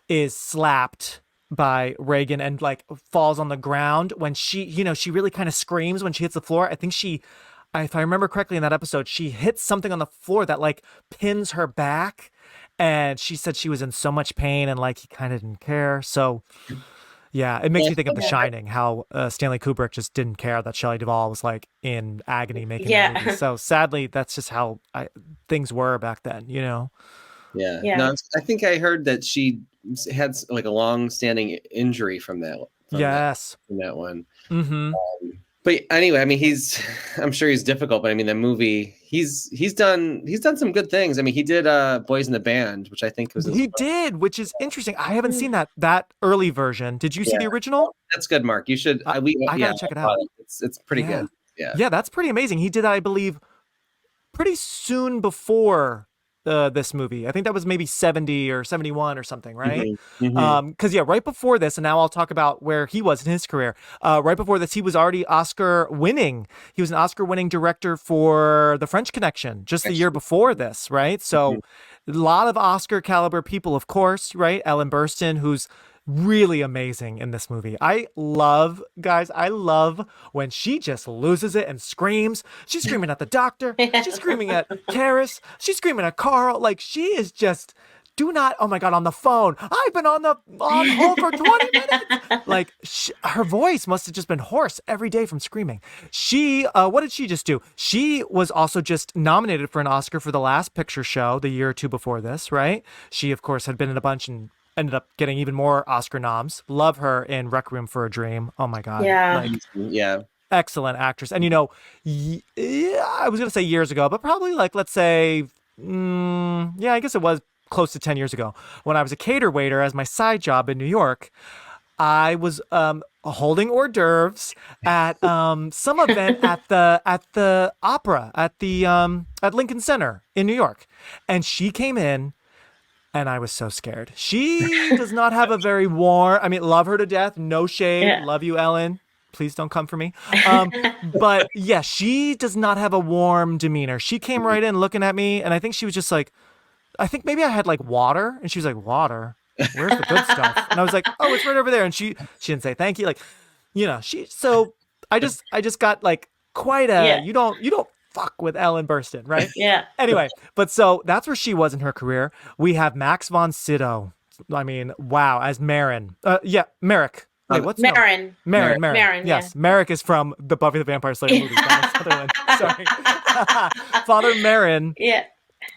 is slapped by Regan and like falls on the ground, when she really kind of screams when she hits the floor. I think if I remember correctly in that episode, she hits something on the floor that like pins her back, and she said she was in so much pain and like he kind of didn't care. So yeah, it makes me think of The Shining, how Stanley Kubrick just didn't care that Shelley Duvall was like in agony making the movie. So sadly, that's just how things were back then, you know? Yeah. No, I think I heard that she had like a long-standing injury from that. From that one. Mm-hmm. But anyway, I mean, I'm sure he's difficult, but I mean, the movie, he's done some good things. I mean, he did Boys in the Band, which I think was which is interesting. I haven't seen that early version. Did you see the original? That's good, Mark. You should. I gotta check it out. It's pretty good. Yeah, that's pretty amazing. He did that, I believe, pretty soon before this movie. I think that was maybe 70 or 71 or something, right? Because right before this, and now I'll talk about where he was in his career. Right before this, he was already Oscar winning. He was an Oscar winning director for The French Connection just the year before this, right? So a lot of Oscar caliber people, of course, right? Ellen Burstyn, who's really amazing in this movie. I love when she just loses it and screams. She's screaming at the doctor. She's screaming at Karis. She's screaming at Carl. Like she is just oh my God, on the phone. I've been on hold for 20 minutes. Like her voice must have just been hoarse every day from screaming. She, what did she just do? She was also just nominated for an Oscar for The Last Picture Show the year or two before this, right? She, of course, had been in a bunch and ended up getting even more Oscar noms. Love her in Requiem for a Dream. Oh my God. Yeah. Excellent actress. And I was going to say years ago, but probably like, let's say, I guess it was close to 10 years ago when I was a cater waiter as my side job in New York. I was holding hors d'oeuvres at some event at the opera at Lincoln Center in New York. And she came in, and I was so scared. She does not have a very warm, love her to death. No shade. Yeah. Love you, Ellen. Please don't come for me. But yeah, she does not have a warm demeanor. She came right in looking at me, and I think she was just like, I think maybe I had like water. And she was like, water? Where's the good stuff? And I was like, oh, it's right over there. And she didn't say thank you. Like, so I just got like quite a, you don't fuck with Ellen Burstyn, right? Yeah. Anyway, but so that's where she was in her career. We have Max von Sydow. I mean, wow, as Marin. Merrick. Wait, what's Marin? Marin. Yes, yeah. Merrick is from the Buffy the Vampire Slayer movie. Sorry. Father Marin. Yeah.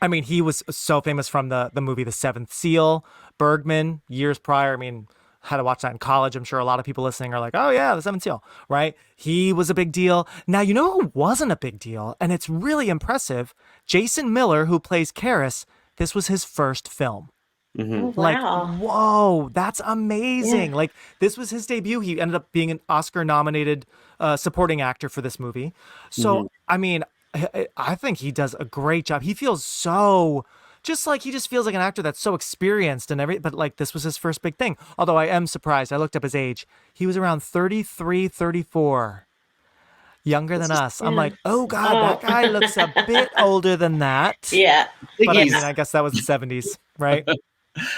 I mean, he was so famous from the movie The Seventh Seal, Bergman, years prior. I mean, had to watch that in college. I'm sure a lot of people listening are like, oh yeah, the Seventh Seal, right? He was a big deal. Now, you know who wasn't a big deal? And it's really impressive. Jason Miller, who plays Karras, this was his first film. Oh, wow. Like, whoa, that's amazing. Yeah. Like, this was his debut. He ended up being an Oscar-nominated supporting actor for this movie. So, I mean, I think he does a great job. He feels so... he just feels like an actor that's so experienced and everything, but like this was his first big thing. Although I am surprised. I looked up his age. He was around 33, 34. Younger than us. I'm like, oh God, that guy looks a bit older than that. Yeah. But I mean, I guess that was the 70s, right?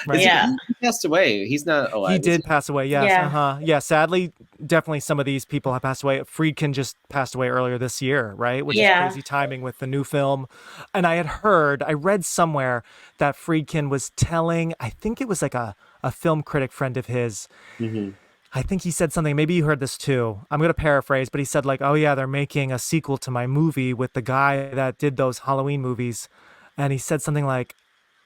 Right. Yeah. He passed away. He's not alive. He did pass away, yes. Yeah. Yeah, sadly, definitely some of these people have passed away. Friedkin just passed away earlier this year, right? Which is crazy timing with the new film. And I read somewhere that Friedkin was telling, I think it was like a film critic friend of his. I think he said something, maybe you heard this too. I'm going to paraphrase, but he said like, oh yeah, they're making a sequel to my movie with the guy that did those Halloween movies. And he said something like,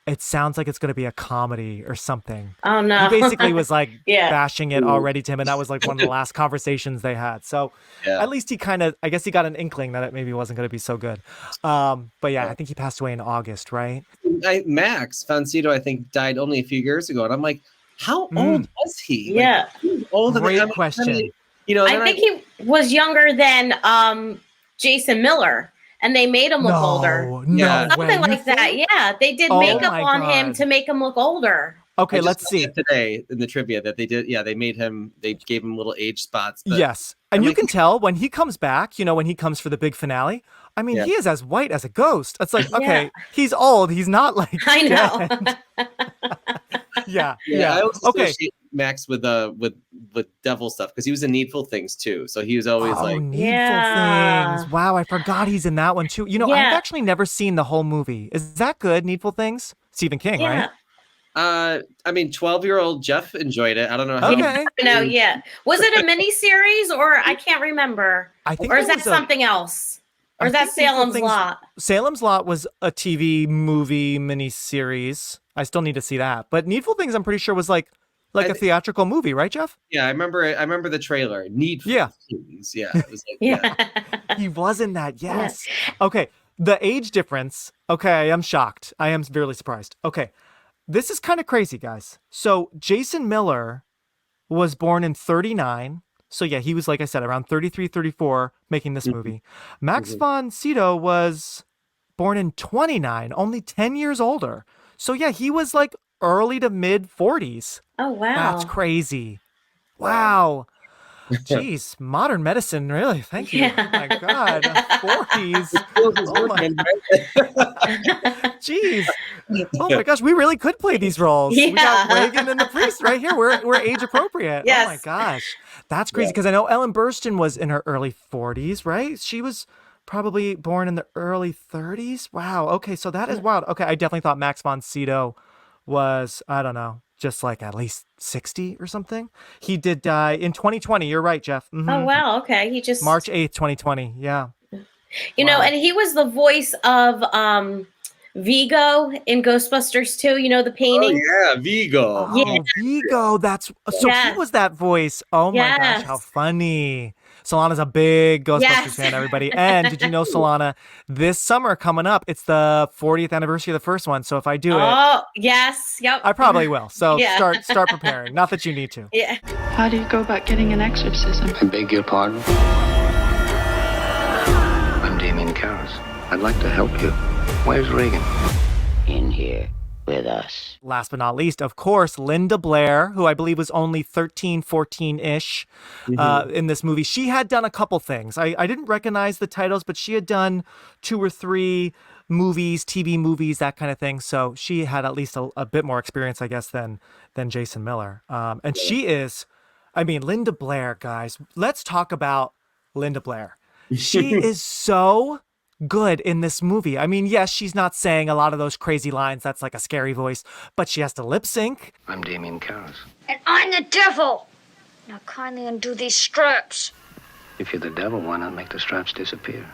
it sounds like it's going to be a comedy or something. Oh, no. He basically was like bashing it already to him. And that was like one of the last conversations they had. So at least he I guess he got an inkling that it maybe wasn't going to be so good. But yeah, I think he passed away in August, right? Max von Sydow, I think, died only a few years ago. And I'm like, how old was he? Yeah. Like, he was older Great than question. You know, I think he was younger than Jason Miller. And they made him look older. Something like that. Yeah. They did makeup on him to make him look older. Okay, let's see. Today in the trivia that they did, they gave him little age spots. Yes. And you can tell when he comes back, when he comes for the big finale, I mean, he is as white as a ghost. It's like, okay, he's old. He's not like I know. Yeah. I always associate Max with devil stuff because he was in Needful Things too. So he was always Needful Things. Wow, I forgot he's in that one too. I've actually never seen the whole movie. Is that good? Needful Things? Stephen King, right? I mean, 12-year-old Jeff enjoyed it. I don't know how. Okay. No, was it a mini series or I can't remember? I think, or is that something else? Or is that Salem's Lot? Salem's Lot was a TV movie miniseries. I still need to see that. But Needful Things, I'm pretty sure was like a theatrical movie, right, Jeff? Yeah, I remember the trailer. Needful Things. Yeah, it was like He was in that. Yes. Okay. The age difference. Okay, I'm shocked. I am really surprised. Okay. This is kind of crazy, guys. So Jason Miller was born in 39. So yeah, he was, like I said, around 33, 34 making this movie. Max von Sydow was born in 29, only 10 years older. So yeah, he was like early to mid 40s. Oh, wow. That's crazy. Wow. Jeez, modern medicine, really. Thank you. Oh my God. 40s. Oh my. Jeez. Oh my gosh, we really could play these roles. Yeah. We got Regan and the priest right here. We're age appropriate. Yes. Oh my gosh. That's crazy because I know Ellen Burstyn was in her early 40s, right? She was probably born in the early 30s. Wow. Okay, so that is wild. Okay, I definitely thought Max von Sydow was, I don't know, just like at least 60 or something. He did die in 2020. You're right, Jeff. Mm-hmm. Oh, wow. Okay. He just March 8th, 2020. Yeah. You know, and he was the voice of Vigo in Ghostbusters 2, the painting. Oh, yeah, Vigo. Oh, Vigo. That's so he was that voice. Oh my gosh, how funny. Solana's a big Ghostbusters fan, everybody. And did you know, Solana, this summer coming up, it's the 40th anniversary of the first one. So if I do it. Oh, yes. Yep. I probably will. So start preparing. Not that you need to. Yeah. How do you go about getting an exorcism? I beg your pardon? I'm Damien Karras. I'd like to help you. Where's Regan? In here with us. Last but not least, of course, Linda Blair, who I believe was only 13, 14-ish in this movie. She had done a couple things. I didn't recognize the titles, but she had done 2 or 3 movies, TV movies, that kind of thing. So she had at least a bit more experience, I guess, than Jason Miller. And she is, Linda Blair, guys. Let's talk about Linda Blair. She is so good in this movie. I mean, yes, she's not saying a lot of those crazy lines. That's like a scary voice, but she has to lip sync. I'm Damien Karras. And I'm the devil. Now kindly undo these straps. If you're the devil, why not make the straps disappear?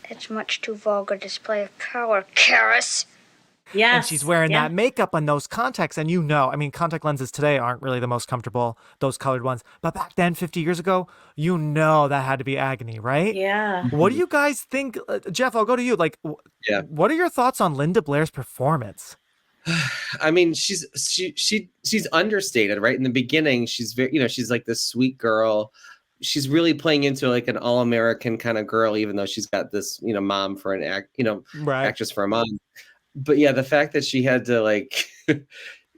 That's much too vulgar display of power, Karras. Yes. And she's wearing that makeup and those contacts. And I mean, contact lenses today aren't really the most comfortable, those colored ones. But back then, 50 years ago, that had to be agony, right? Yeah. What do you guys think? Jeff, I'll go to you. Like, what are your thoughts on Linda Blair's performance? I mean, she's understated, right? In the beginning, she's very, she's like this sweet girl. She's really playing into like an all-American kind of girl, even though she's got this, mom for an actress for a mom. But yeah, the fact that she had to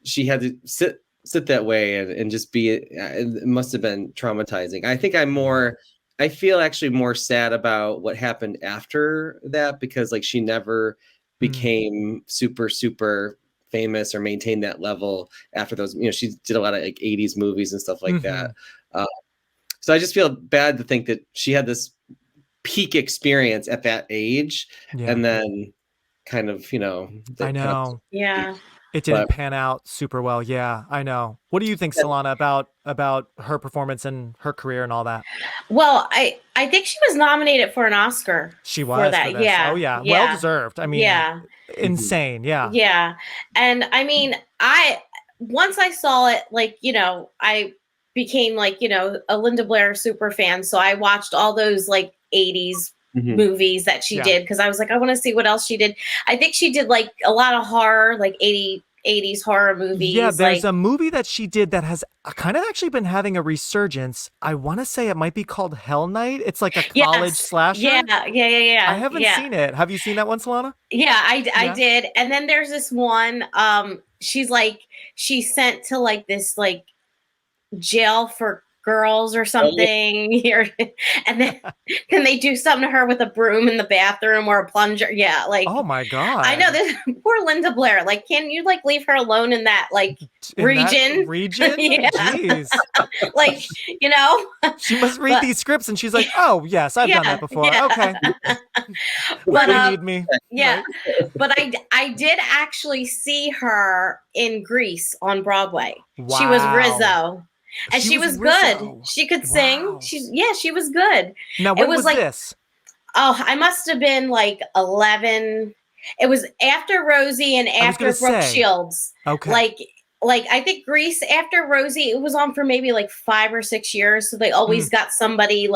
she had to sit that way and just be, it must have been traumatizing. I think I feel actually more sad about what happened after that, because like she never became super, super famous or maintained that level after those, she did a lot of like 80s movies and stuff like that. So I just feel bad to think that she had this peak experience at that age and then kind of, I know. It didn't pan out super well. Yeah, I know. What do you think, Solana, about her performance and her career and all that? Well, I think she was nominated for an Oscar. She was for that. Yeah. Oh yeah. Well deserved. I mean, insane. Yeah. Yeah. And I mean, once I saw it, I became a Linda Blair super fan. So I watched all those 80s movies that she did, because I was like, I want to see what else she did. I think she did a lot of horror, 80s horror movies. Yeah, there's a movie that she did that has kind of actually been having a resurgence. I want to say it might be called Hell Night. It's like a college slasher. Yeah. I haven't seen it. Have you seen that one, Solana? Yeah, I did. And then there's this one, she's sent to this jail for girls or something here, and then they do something to her with a broom in the bathroom or a plunger. Oh my god, I know this poor Linda Blair. Can you leave her alone in that region? Yeah. Jeez. She must read these scripts and she's like, oh yes, I've done that before. Okay. But you need me. Yeah. But I did actually see her in Grease on Broadway. Wow. She was Rizzo. And she was good. She could sing. She was good. Now, when was this? Oh, I must have been 11. It was after Rosie and after Brooke Shields. Okay. I think Grease after Rosie, it was on for maybe 5 or 6 years. So they always got somebody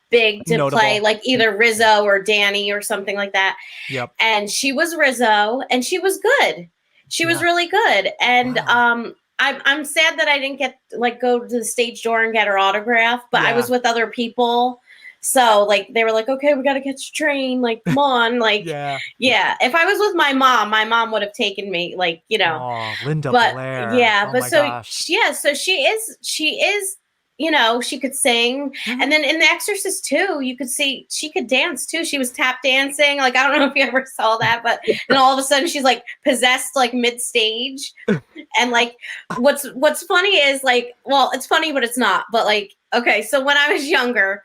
big to Notable. play, either Rizzo or Danny or something like that. Yep. And she was Rizzo, and she was good. She was really good. And I'm sad that I didn't get go to the stage door and get her autograph, but I was with other people. So they were like, okay, we got to catch a train. Come on. Yeah. If I was with my mom would have taken me Oh, Linda Blair. Yeah. Oh but my so, gosh. so she is, she could sing. And then in The Exorcist too, you could see she could dance too. She was tap dancing. I don't know if you ever saw that, but then all of a sudden she's possessed mid stage. And what's funny is well, it's funny, but it's not. But okay, so when I was younger,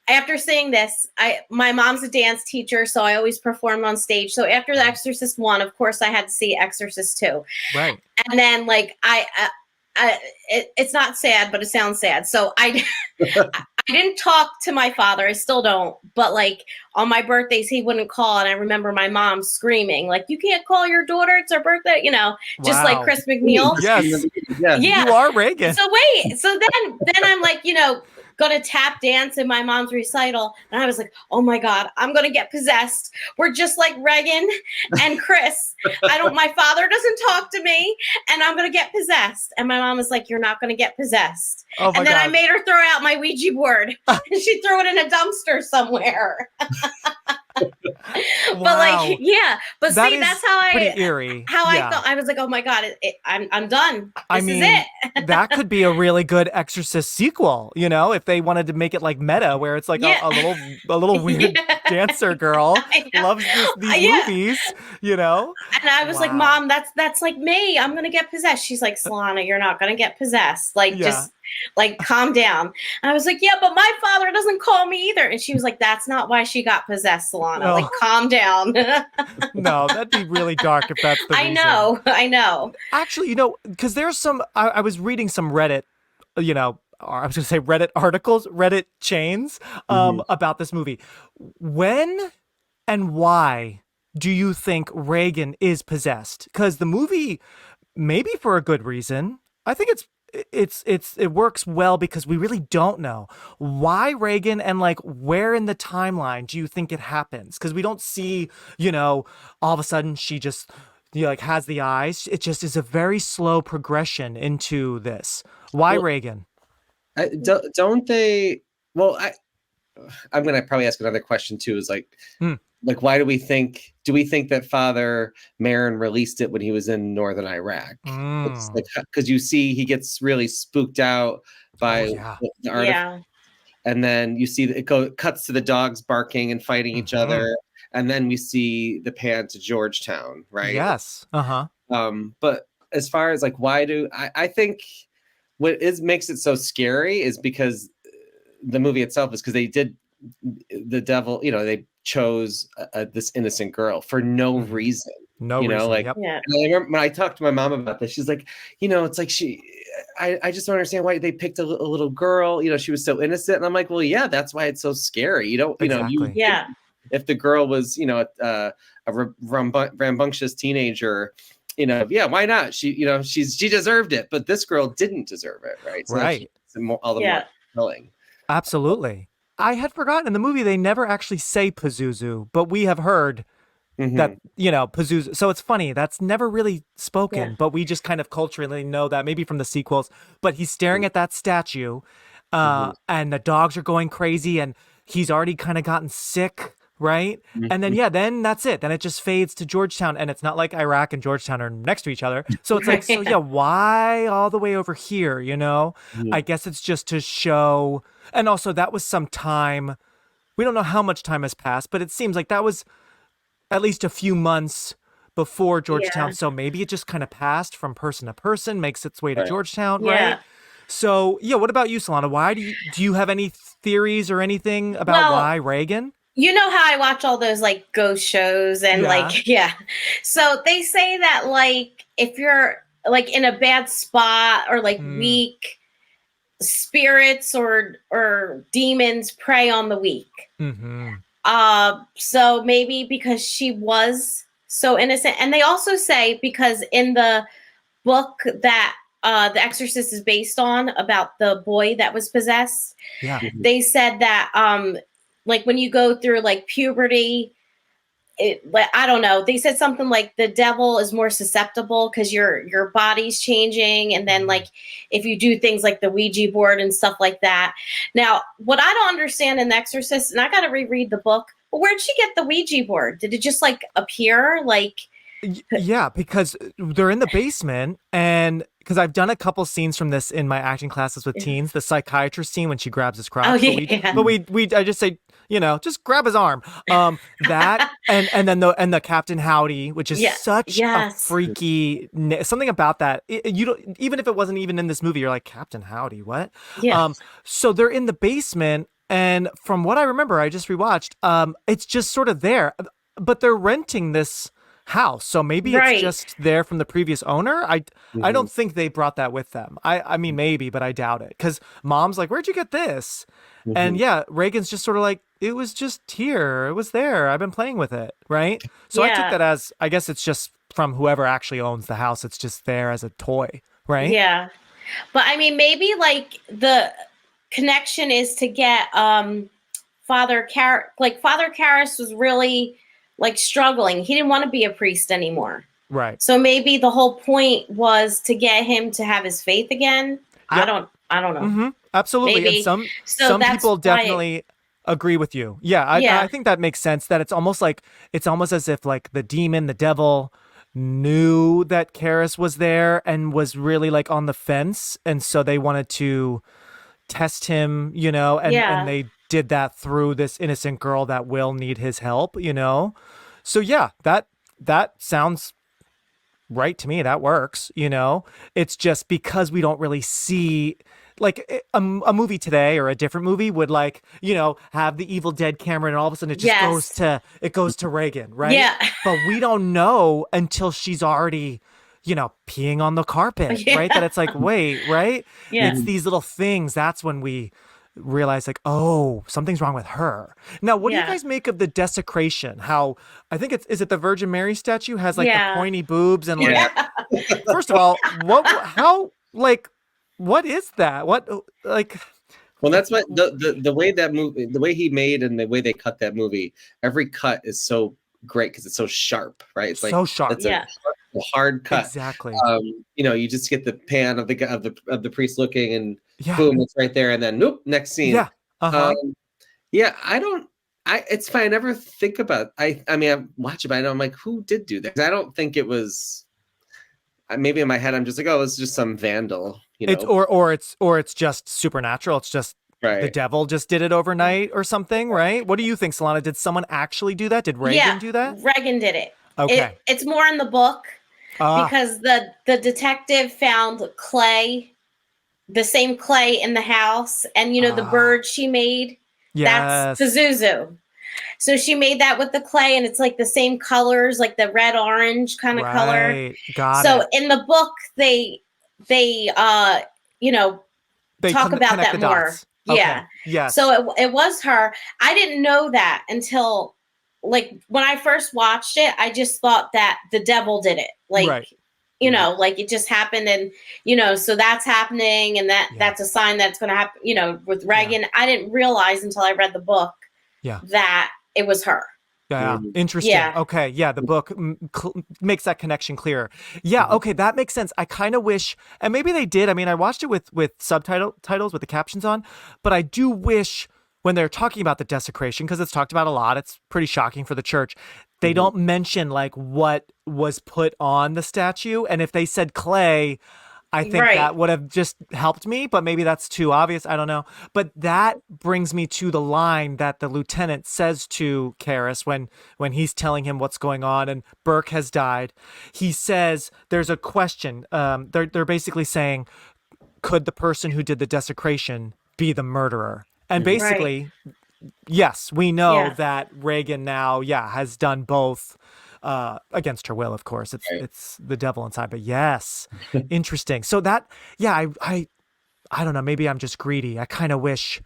after seeing this, my mom's a dance teacher, so I always performed on stage. So after The Exorcist 1, of course, I had to see Exorcist 2. Right. And then it's not sad, but it sounds sad. So I didn't talk to my father. I still don't. But on my birthdays, he wouldn't call. And I remember my mom screaming, you can't call your daughter. It's her birthday. Just like Chris MacNeil. Yes. Yeah. You are Regan. So wait. So then I'm going to tap dance in my mom's recital. And I was like, oh my God, I'm going to get possessed. We're just like Regan and Chris. My father doesn't talk to me and I'm going to get possessed. And my mom was like, you're not going to get possessed. Oh and then I made her throw out my Ouija board and she threw it in a dumpster somewhere. Wow. But that see, that's how pretty eerie. I thought. I was like, oh my God, I'm done. This is it. That could be a really good Exorcist sequel, if they wanted to make it meta, where it's a little weird dancer girl loves these movies, And I was like, Mom, that's like me. I'm gonna get possessed. She's like, Solana, you're not gonna get possessed. Just calm down. And I was like, yeah, but my father doesn't call me either. And she was like, that's not why she got possessed, Solana. No. Calm down. No, that'd be really dark if that's the reason. I know. Actually, because there's some, I was reading some Reddit, I was going to say Reddit articles, Reddit chains about this movie. When and why do you think Regan is possessed? Because the movie, maybe for a good reason, I think it works well because we really don't know why Regan and like where in the timeline do you think it happens? Because we don't see, all of a sudden she just like has the eyes. It just is a very slow progression into this. Why Regan? Don't they? Well, I'm gonna probably ask another question too. Is like why do we think that Father Marin released it when he was in northern Iraq? It's like, because you see he gets really spooked out by the artifact, and then you see that cuts to the dogs barking and fighting each other, and then we see the pan to Georgetown, right? Yes. But as far as like why do I think what makes it so scary is because the movie itself is because they did the devil, they chose this innocent girl for no reason. No reason. Like, yep. And I remember when I talked to my mom about this, she's like, it's like I just don't understand why they picked a little girl. She was so innocent. And I'm like, well, yeah, that's why it's so scary. Exactly. If the girl was, a rambunctious teenager, why not? She deserved it, but this girl didn't deserve it, right? So right. All the more compelling. Absolutely. I had forgotten in the movie they never actually say Pazuzu, but we have heard that, Pazuzu. So it's funny, that's never really spoken, but we just kind of culturally know that maybe from the sequels. But he's staring at that statue, and the dogs are going crazy, and he's already kind of gotten sick, right? And then, then that's it. Then it just fades to Georgetown, and it's not like Iraq and Georgetown are next to each other. So it's like, why all the way over here, I guess it's just to show. And also that was some time, we don't know how much time has passed, but it seems like that was at least a few months before Georgetown. So maybe it just kind of passed from person to person, makes its way to Georgetown, right? So, what about you, Solana? Why do you have any theories or anything about why Regan? You know how I watch all those like ghost shows and So they say that like if you're like in a bad spot or like weak, spirits or demons prey on the weak. So maybe because she was so innocent, and they also say because in the book that the Exorcist is based on about the boy that was possessed, they said that like when you go through like puberty, I don't know. They said something like the devil is more susceptible because your body's changing. And then like if you do things like the Ouija board and stuff like that. Now, what I don't understand in The Exorcist, and I got to reread the book, but where'd she get the Ouija board? Did it just like appear? Like, yeah, because they're in the basement, and because I've done a couple scenes from this in my acting classes with teens, the psychiatrist scene when she grabs his crotch. I just say, just grab his arm. That and then the Captain Howdy, which is such a freaky something about that. You don't, even if it wasn't even in this movie, you're like, Captain Howdy, what? So they're in the basement, and from what I remember, I just rewatched. It's just sort of there, but they're renting this house, so maybe it's just there from the previous owner. I don't think they brought that with them. I mean maybe, but I doubt it, because mom's like, where'd you get this? And Regan's just sort of like, it was just here, it was there, I've been playing with it, right? So I took that as, I guess it's just from whoever actually owns the house, it's just there as a toy, right? But I mean maybe like the connection is to get Father Karras was really like struggling. He didn't want to be a priest anymore. Right. So maybe the whole point was to get him to have his faith again. Yep. I don't know. Absolutely. Maybe. And some people definitely agree with you. I think that makes sense, that it's almost as if like the demon, the devil knew that Karras was there and was really like on the fence. And so they wanted to test him, and they did that through this innocent girl that will need his help, So that sounds right to me. That works, It's just because we don't really see, like a movie today or a different movie would like, have the Evil Dead camera, and all of a sudden it just goes to Regan, right? Yeah. But we don't know until she's already, peeing on the carpet, right? That it's like, wait, right? Yeah. It's these little things. That's when we realize like, oh, something's wrong with her. Now, what do you Yeah. guys make of the desecration? How I think is it the Virgin Mary statue has like Yeah. the pointy boobs and like, Yeah. first of all, how, like, what is that? What, like, Well, that's what the way that movie, the way he made and the way they cut that movie, every cut is so great because it's so sharp, right? It's like so sharp. it's Yeah. a hard cut. Exactly. You know, you just get the pan of the priest looking, and Yeah. boom, it's right there, and then nope, next scene. Yeah. Uh-huh. Yeah, it's fine. I never think about. I mean, I watch it, but I'm like, who did do that? 'Cause I don't think it was. Maybe in my head, I'm just like, oh, it's just some vandal. You know? It's or it's just supernatural. It's just right. the devil just did it overnight or something, right? What do you think, Solana? Did someone actually do that? Did Regan do that? Regan did it. Okay. It's more in the book because the detective found clay, the same clay in the house, and you know the bird she made. Yes. That's the Zuzu. So she made that with the clay, and it's like the same colors, like the red orange kind of color. Got so it. in the book, they you know They talk about connect that the more. dots. Okay. Yeah. Yes. So it was her. I didn't know that until like when I first watched it. I just thought that the devil did it. Like right. you know, like it just happened, and you know, so that's happening, and that's a sign that's going to happen. You know, with Regan, I didn't realize until I read the book. That it was her. Yeah. Interesting. Yeah. Okay. Yeah. The book makes that connection clearer. Yeah. Okay. That makes sense. I kind of wish, and maybe they did. I mean, I watched it with titles with the captions on, but I do wish when they're talking about the desecration, because it's talked about a lot, it's pretty shocking for the church. They don't mention like what was put on the statue. And if they said clay, I think that would have just helped me, but maybe that's too obvious. I don't know. But that brings me to the line that the lieutenant says to Karras when he's telling him what's going on and Burke has died. He says, there's a question. They're basically saying, could the person who did the desecration be the murderer? And basically, yes, we know that Regan now, has done both. Against her will, of course. It's the devil inside, but yes, interesting. So that, I don't know. Maybe I'm just greedy. I kind of wish,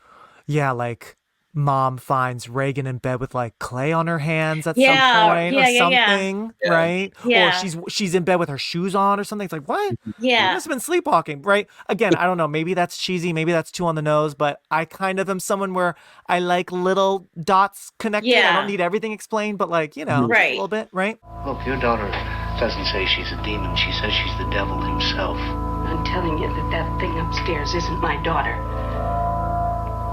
like mom finds Regan in bed with like clay on her hands at some point or something, right? Yeah. Or she's in bed with her shoes on or something. It's like, what? Yeah. You must have been sleepwalking, right? Again, I don't know. Maybe that's cheesy. Maybe that's too on the nose, but I kind of am someone where I like little dots connected. Yeah. I don't need everything explained, but like, you know, just a little bit, right? Look, your daughter doesn't say she's a demon. She says she's the devil himself. I'm telling you that thing upstairs isn't my daughter.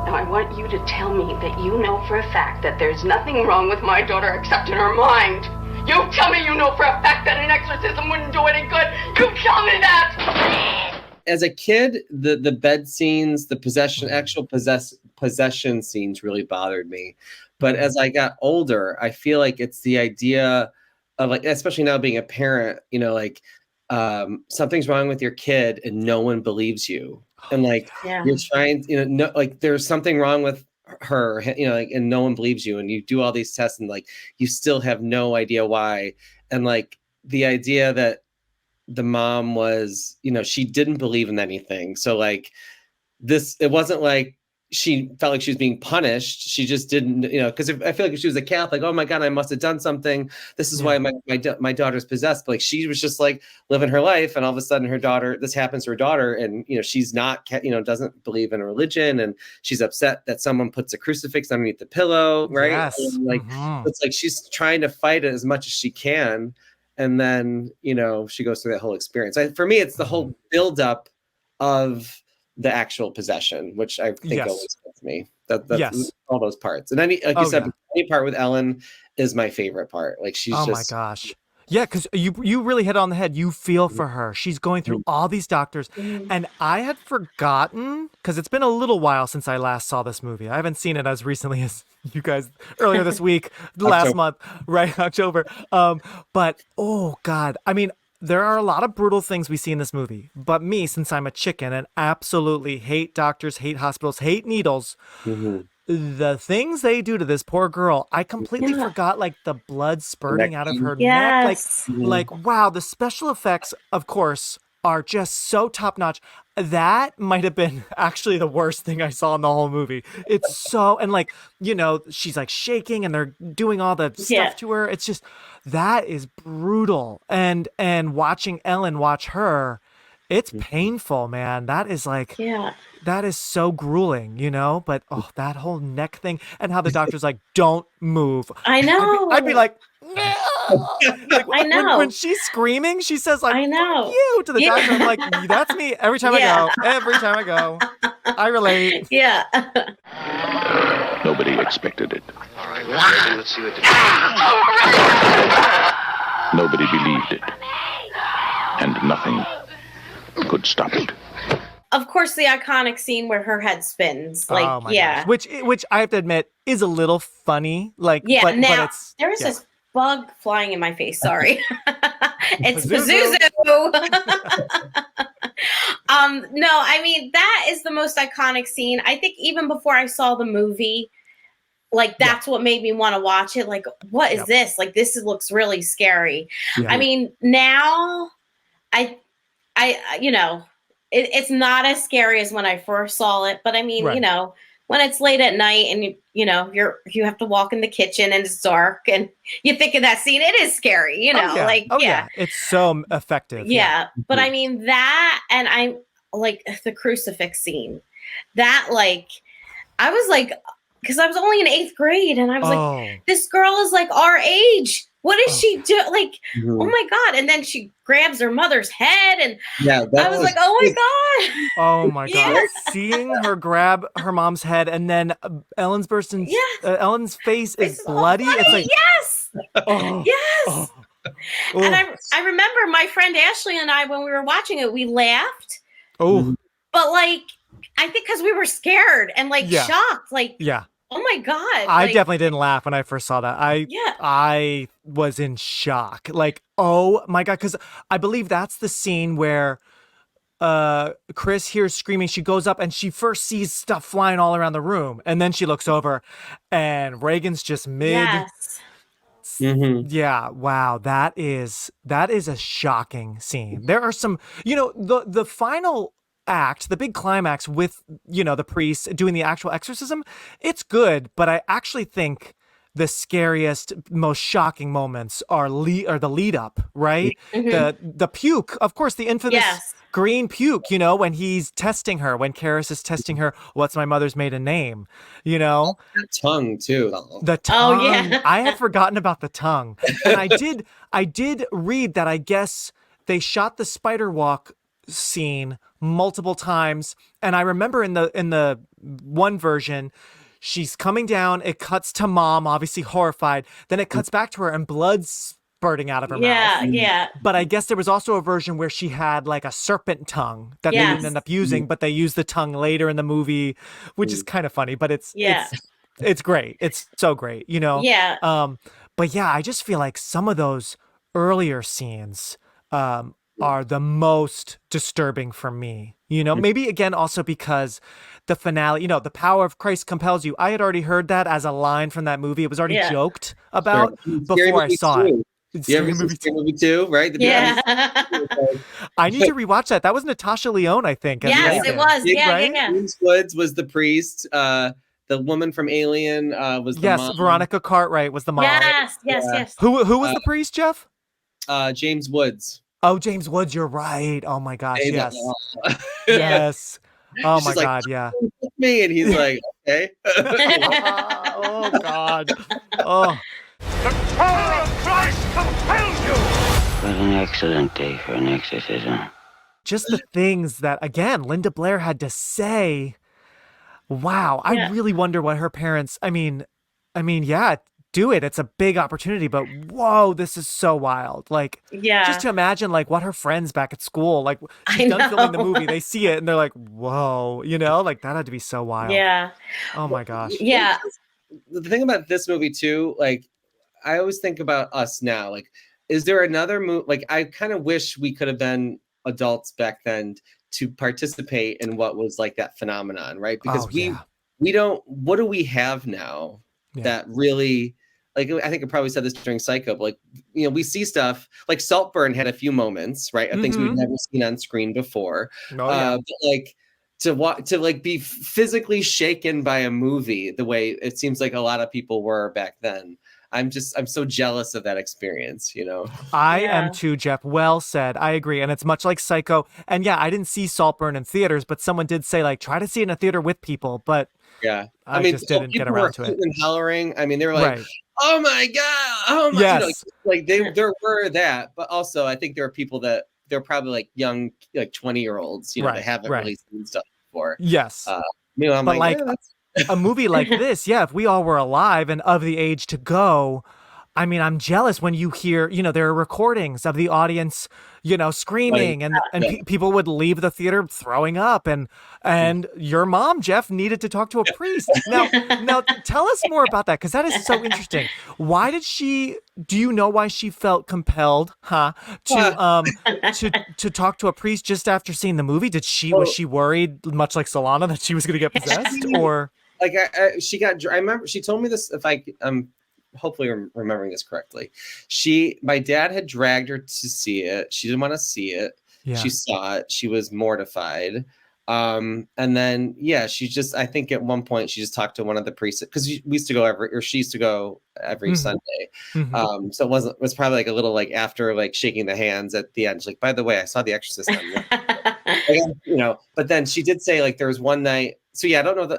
Now, I want you to tell me that you know for a fact that there's nothing wrong with my daughter except in her mind. You tell me you know for a fact that an exorcism wouldn't do any good. You tell me that! As a kid, the bed scenes, the actual possession scenes really bothered me. But as I got older, I feel like it's the idea of like, especially now being a parent, you know, like something's wrong with your kid and no one believes you. And like you're trying, you know, no, like there's something wrong with her, you know, like, and no one believes you, and you do all these tests and like you still have no idea why. And like the idea that the mom was, you know, she didn't believe in anything. So like it wasn't like she felt like she was being punished. She just didn't, you know, because I feel like if she was a Catholic, oh my God, I must have done something. This is why my daughter's possessed. But like she was just like living her life, and all of a sudden this happens to her daughter, and you know she's not, you know, doesn't believe in religion, and she's upset that someone puts a crucifix underneath the pillow, right? Yes. And like it's like she's trying to fight it as much as she can, and then you know she goes through that whole experience. For me, it's the whole buildup of the actual possession, which I think always gets me. That's all those parts. And any, like you said, any part with Ellen is my favorite part. Like she's my gosh. Yeah, because you really hit it on the head. You feel for her. She's going through all these doctors. And I had forgotten, because it's been a little while since I last saw this movie. I haven't seen it as recently as you guys earlier this week, last month, right? October. But, oh God. I mean, there are a lot of brutal things we see in this movie, but me, since I'm a chicken and absolutely hate doctors, hate hospitals, hate needles, the things they do to this poor girl, I completely forgot, like the blood spurting out of her neck. Like, wow, the special effects, of course, are just so top notch. That might have been actually the worst thing I saw in the whole movie. It's so, and like, you know, she's like shaking and they're doing all the stuff to her. It's just, that is brutal. And watching Ellen watch her, it's painful, man. That is like, that is so grueling, you know, but that whole neck thing and how the doctor's like, don't move. I know. I'd be like, no. Like, I know. When she's screaming, she says like, I know. fuck you to the doctor. I'm like, that's me every time I go. I relate. Yeah. Nobody expected it. All right, let's see what the... Nobody believed it. And nothing could stop it. Of course, the iconic scene where her head spins. Like, oh my gosh. Which I have to admit is a little funny. Like, but it's, there was this bug flying in my face. Sorry. It's Pazuzu. No, I mean, that is the most iconic scene. I think even before I saw the movie, like, that's what made me want to watch it. Like, what is this? Like, looks really scary. Yeah. I mean, now I you know, it's not as scary as when I first saw it, but I mean, you know, when it's late at night and you know, you have to walk in the kitchen and it's dark and you think of that scene, it is scary, you know, it's so effective. Yeah. But I mean that, and I'm like the crucifix scene that, like, I was like, because I was only in 8th grade and I was like, this girl is like our age. What is she do? Like, oh my God. And then she grabs her mother's head and I was like, oh my God. Oh my God. Seeing her grab her mom's head and then Ellen's face is bloody. It's like, And I remember my friend Ashley and I, when we were watching it, we laughed. Oh. But like, I think because we were scared and like shocked. Like, oh my God. I definitely didn't laugh when I first saw that. I was in shock. Like, oh my God. Because I believe that's the scene where Chris hears screaming. She goes up and she first sees stuff flying all around the room. And then she looks over and Reagan's just mid. Yes. Yeah. Wow. That is a shocking scene. There are some, you know, the final act, the big climax with, you know, the priest doing the actual exorcism, it's good, but I actually think the scariest, most shocking moments are the lead up, right? The puke, of course, the infamous green puke, you know, when he's testing her, when Karis is testing her, what's my mother's maiden name, you know? The tongue too. The tongue. Oh, yeah. I had forgotten about the tongue. And I did read that I guess they shot the spider walk scene multiple times, and I remember in the one version she's coming down, it cuts to mom obviously horrified, then it cuts back to her and blood's spurting out of her mouth. But I guess there was also a version where she had like a serpent tongue that they didn't end up using, but they used the tongue later in the movie, which is kind of funny, but it's great. It's so great, you know. But yeah, I just feel like some of those earlier scenes are the most disturbing for me, you know, maybe again also because the finale, you know, the power of Christ compels you. I had already heard that as a line from that movie. It was already joked about before I saw it. Scary movie 2, right? I need to rewatch that. That was Natasha Lyonne, I think. Yes, it was. James Woods was the priest. The woman from Alien was the mom. Veronica Cartwright was the mom. Yes. Who was the priest, Jeff? James Woods. Oh, James Woods, you're right. Oh my gosh, yes. Yes. Oh my God, yeah. Me, and he's like, okay. Oh God. Oh. The power of Christ compels you. What an excellent day for an exorcism. Just the things that, again, Linda Blair had to say. Wow, I really wonder what her parents. I mean, yeah. Do it. It's a big opportunity, but whoa, this is so wild. Like, just to imagine like what her friends back at school, like she's done filming the movie, they see it and they're like, whoa, you know, like that had to be so wild. Yeah. Oh my gosh. Yeah. The thing about this movie too, like I always think about us now, like, is there another movie? Like, I kind of wish we could have been adults back then to participate in what was like that phenomenon, right? Because we don't, what do we have now that really like, I think I probably said this during Psycho, but like, we see stuff like Saltburn had a few moments, right? Of things we've never seen on screen before. But like to be physically shaken by a movie the way it seems like a lot of people were back then. I'm so jealous of that experience, I am too, Jeff. Well said. I agree. And it's much like Psycho. And yeah, I didn't see Saltburn in theaters, but someone did say, like, try to see it in a theater with people. But yeah, I just didn't get around to it. And hollering. I mean, they were like, oh my God. Oh my. Yes. There were that. But also, I think there are people that they're probably like young, like 20-year-olds, that haven't really seen stuff before. Yes. I'm but like a movie like this, if we all were alive and of the age to go, I mean, I'm jealous when you hear, there are recordings of the audience, screaming and people would leave the theater throwing up and your mom, Jeff, needed to talk to a priest. Now tell us more about that, because that is so interesting. Why did do you know why she felt compelled, to talk to a priest just after seeing the movie? Was she worried, much like Solana, that she was going to get possessed, or? Like I remember she told me this, if I'm hopefully remembering this correctly. My dad had dragged her to see it. She didn't want to see it. Yeah. She saw it. She was mortified. And then, she just, I think at one point she just talked to one of the priests, because she used to go every Sunday. Mm-hmm. So it was probably like a little like after like shaking the hands at the end. She's like, by the way, I saw The Exorcist. But then she did say like there was one night. So I don't know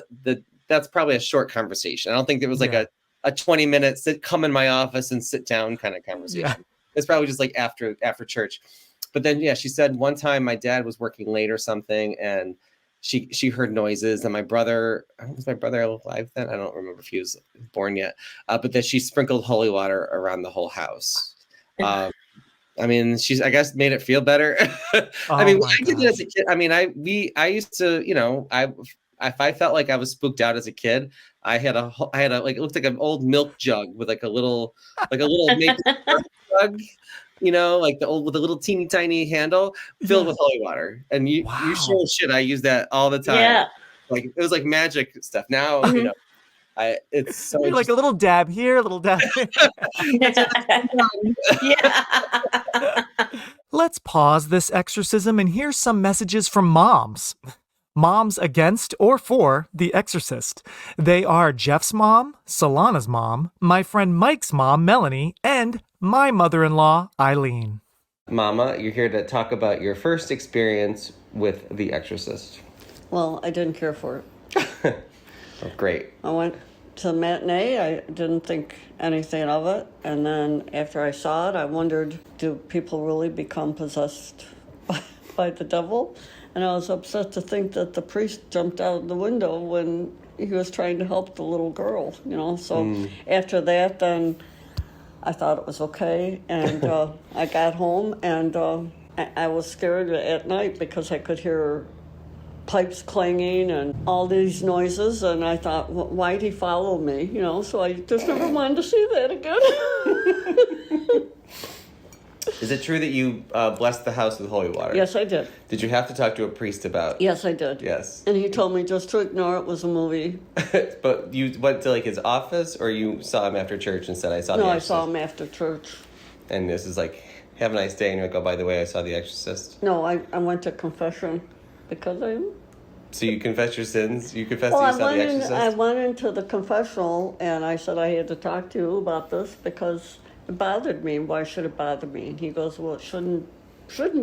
that's probably a short conversation. I don't think there was like a 20-minute come in my office and sit down kind of conversation. Yeah. It's probably just like after church. But then, she said one time my dad was working late or something, and she heard noises, and was my brother alive then? I don't remember if he was born yet. But then she sprinkled holy water around the whole house. I mean, I guess made it feel better. I mean, I did it as a kid. I mean, I used to, if I felt like I was spooked out as a kid, I had a like, it looked like an old milk jug with like a little maple jug, like with a little teeny tiny handle filled with holy water. And you sure shit, I use that all the time. Yeah. Like it was like magic stuff. Now, it's so like a little dab here, a little dab here. Let's pause this exorcism and hear some messages from moms. Moms against or for The Exorcist. They are Jeff's mom, Solana's mom, my friend Mike's mom, Melanie, and my mother-in-law, Eileen. Mama, you're here to talk about your first experience with The Exorcist. Well, I didn't care for it. Oh, great. I went to the matinee. I didn't think anything of it. And then after I saw it, I wondered, do people really become possessed by the devil? And I was upset to think that the priest jumped out the window when he was trying to help the little girl, So after that, then I thought it was okay. And I got home, and I was scared at night because I could hear pipes clanging and all these noises. And I thought, why'd he follow me? So I just never wanted to see that again. Is it true that you blessed the house with holy water? Yes, I did. Did you have to talk to a priest about? Yes, I did. Yes. And he told me just to ignore it was a movie. But you went to like his office, or you saw him after church and said, I saw The Exorcist? No, I saw him after church. And this is like, have a nice day, and you're like, oh, by the way, I saw The Exorcist? No, I went to confession because So you confessed your sins? You confessed that you saw The Exorcist? I went into the confessional, and I said I had to talk to you about this because it bothered me. Why should it bother me? And he goes, well, it shouldn't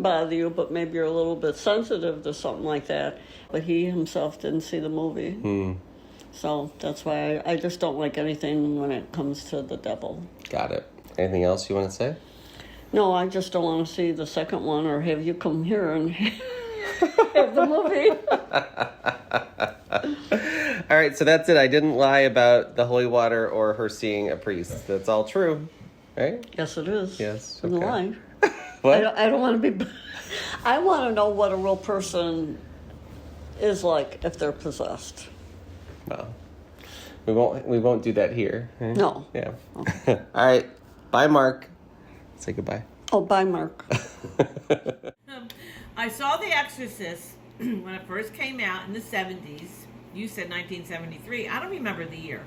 bother you, but maybe you're a little bit sensitive to something like that. But he himself didn't see the movie. So that's why I just don't like anything when it comes to the devil. Got it. Anything else you want to say? No, I just don't want to see the second one or have you come here and have the movie. All right, so that's it. I didn't lie about the holy water or her seeing a priest. That's all true, right? Yes, it is. Yes. Okay. Lie. What? I don't want to be... I want to know what a real person is like if they're possessed. Well, we won't do that here. Right? No. Yeah. Okay. All right. Bye, Mark. Say goodbye. Oh, bye, Mark. I saw The Exorcist when it first came out in the 70s. You said 1973. I don't remember the year.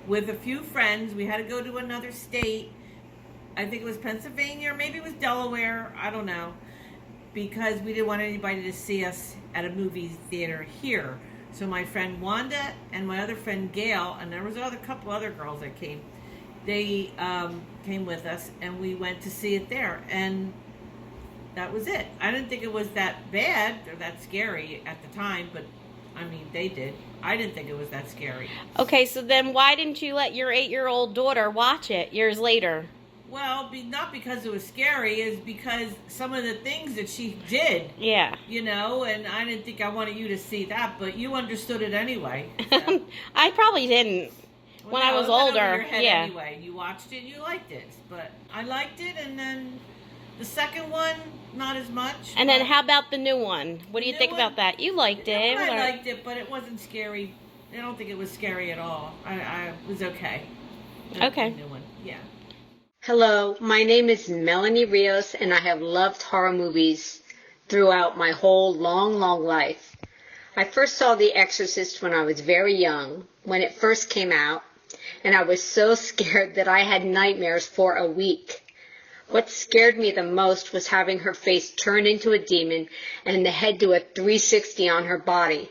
with a few friends. We had to go to another state. I think it was Pennsylvania or maybe it was Delaware. I don't know. Because we didn't want anybody to see us at a movie theater here. So my friend Wanda and my other friend Gail, and there was a couple other girls that came. They came with us, and we went to see it there. And that was it. I didn't think it was that bad or that scary at the time, but I mean, they did. I didn't think it was that scary. Okay, so then why didn't you let your 8-year-old daughter watch it years later? Well, not because it was scary, is because some of the things that she did. Yeah. You know, and I didn't think I wanted you to see that, but you understood it anyway. So. I probably didn't when I was older. Yeah. Anyway, you watched it, you liked it, but I liked it, and then the second one, not as much. And then how about the new one? What do you think about that? You liked it. I liked it, but it wasn't scary. I don't think it was scary at all. I was okay. Okay. The new one, yeah. Hello, my name is Melanie Rios, and I have loved horror movies throughout my whole long life. I first saw The Exorcist when I was very young, when it first came out, and I was so scared that I had nightmares for a week. What scared me the most was having her face turn into a demon and the head do a 360 on her body.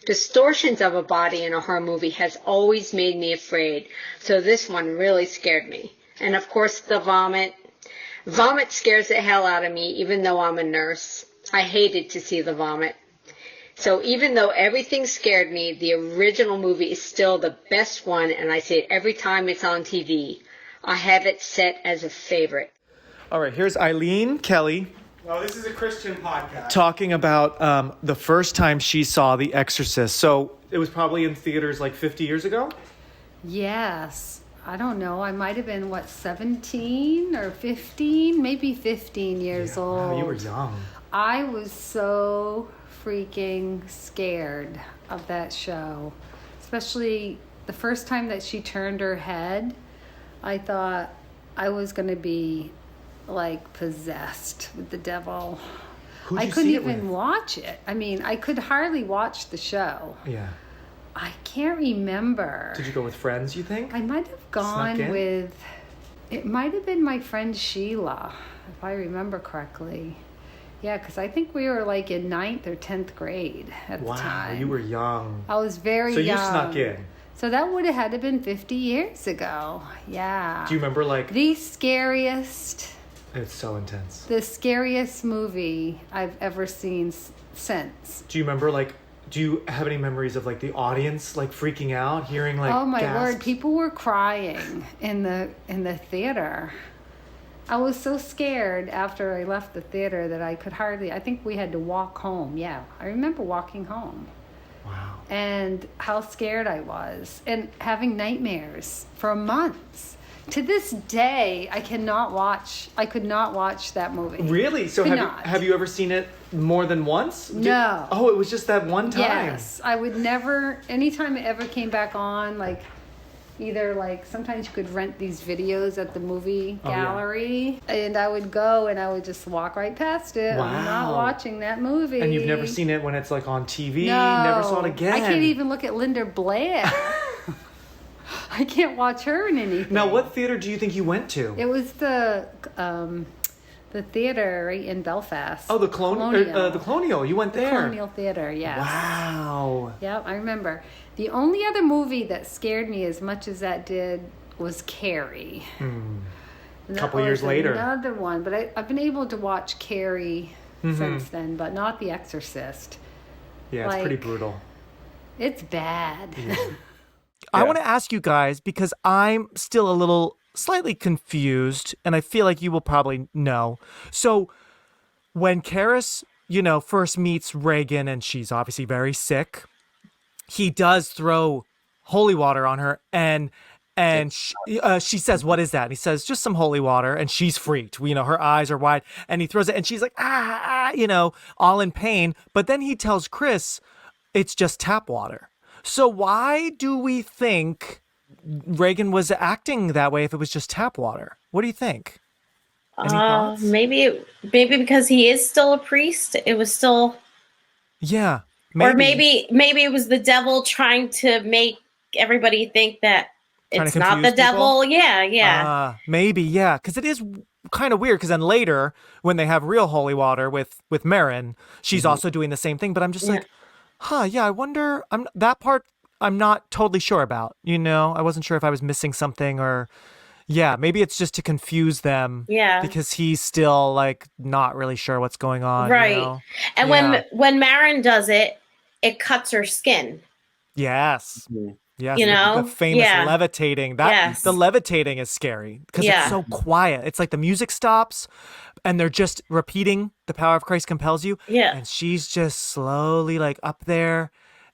Distortions of a body in a horror movie has always made me afraid, so this one really scared me. And of course the vomit. Vomit scares the hell out of me, even though I'm a nurse. I hated to see the vomit. So even though everything scared me, the original movie is still the best one, and I see it every time it's on TV. I have it set as a favorite. All right, here's Eileen Kelly. Well, this is a Christian podcast. Talking about the first time she saw The Exorcist. So it was probably in theaters like 50 years ago? Yes. I don't know. I might have been, 17 or 15? Maybe 15 years old. Wow, you were young. I was so freaking scared of that show. Especially the first time that she turned her head. I thought I was going to be, possessed with the devil. Who'd you I couldn't see it even with? watch it. I mean, I could hardly watch the show. Yeah. I can't remember. Did you go with friends, you think? I might have gone with... It might have been my friend Sheila, if I remember correctly. Yeah, because I think we were in 9th or 10th grade at the time. Wow, you were young. I was very young. So you snuck in. So that would have had to have been 50 years ago. Yeah. Do you remember the scariest... It's so intense. The scariest movie I've ever seen since. Do you remember do you have any memories of the audience freaking out, hearing oh my gasps? word, people were crying in the theater. I was so scared after I left the theater that I could hardly, I think we had to walk home. Yeah, I remember walking home. Wow. And how scared I was and having nightmares for months. To this day, I could not watch that movie. Really? So have you ever seen it more than once? No. Oh, it was just that one time. Yes. I would never, anytime it ever came back on, either sometimes you could rent these videos at the movie gallery, and I would go and I would just walk right past it. Wow. I'm not watching that movie. And you've never seen it when it's on TV? No. Never saw it again? I can't even look at Linda Blair. I can't watch her in anything. Now, what theater do you think you went to? It was the theater right in Belfast. Oh, the Colonial. The Colonial. You went there. The Colonial Theater, yes. Wow. Yep, I remember. The only other movie that scared me as much as that did was Carrie. A couple years later. Another one, but I've been able to watch Carrie since then, but not The Exorcist. Yeah, it's pretty brutal. It's bad. Yeah. I want to ask you guys, because I'm still a little slightly confused, and I feel like you will probably know. So when Karis, first meets Regan, and she's obviously very sick, he does throw holy water on her, and she says, "What is that?" And he says, "Just some holy water," and she's freaked. Her eyes are wide, and he throws it, and she's like, all in pain. But then he tells Chris, it's just tap water. So why do we think Regan was acting that way if it was just tap water? What do you think? Any thoughts? Maybe because he is still a priest. It was still... Yeah. Maybe. Or maybe it was the devil trying to make everybody think that it's not the devil. Yeah. Maybe, yeah. Because it is kind of weird. Because then later, when they have real holy water with Marin, she's also doing the same thing. But I'm just like, yeah, I wonder. That part I'm not totally sure about. I wasn't sure if I was missing something or. Yeah, maybe it's just to confuse them. Yeah. Because he's still like not really sure what's going on. Right. And when Marin does it, it cuts her skin. Yes. Yes. The famous levitating. The levitating is scary because it's so quiet. It's like the music stops and they're just repeating the power of Christ compels you. Yeah. And she's just slowly like up there.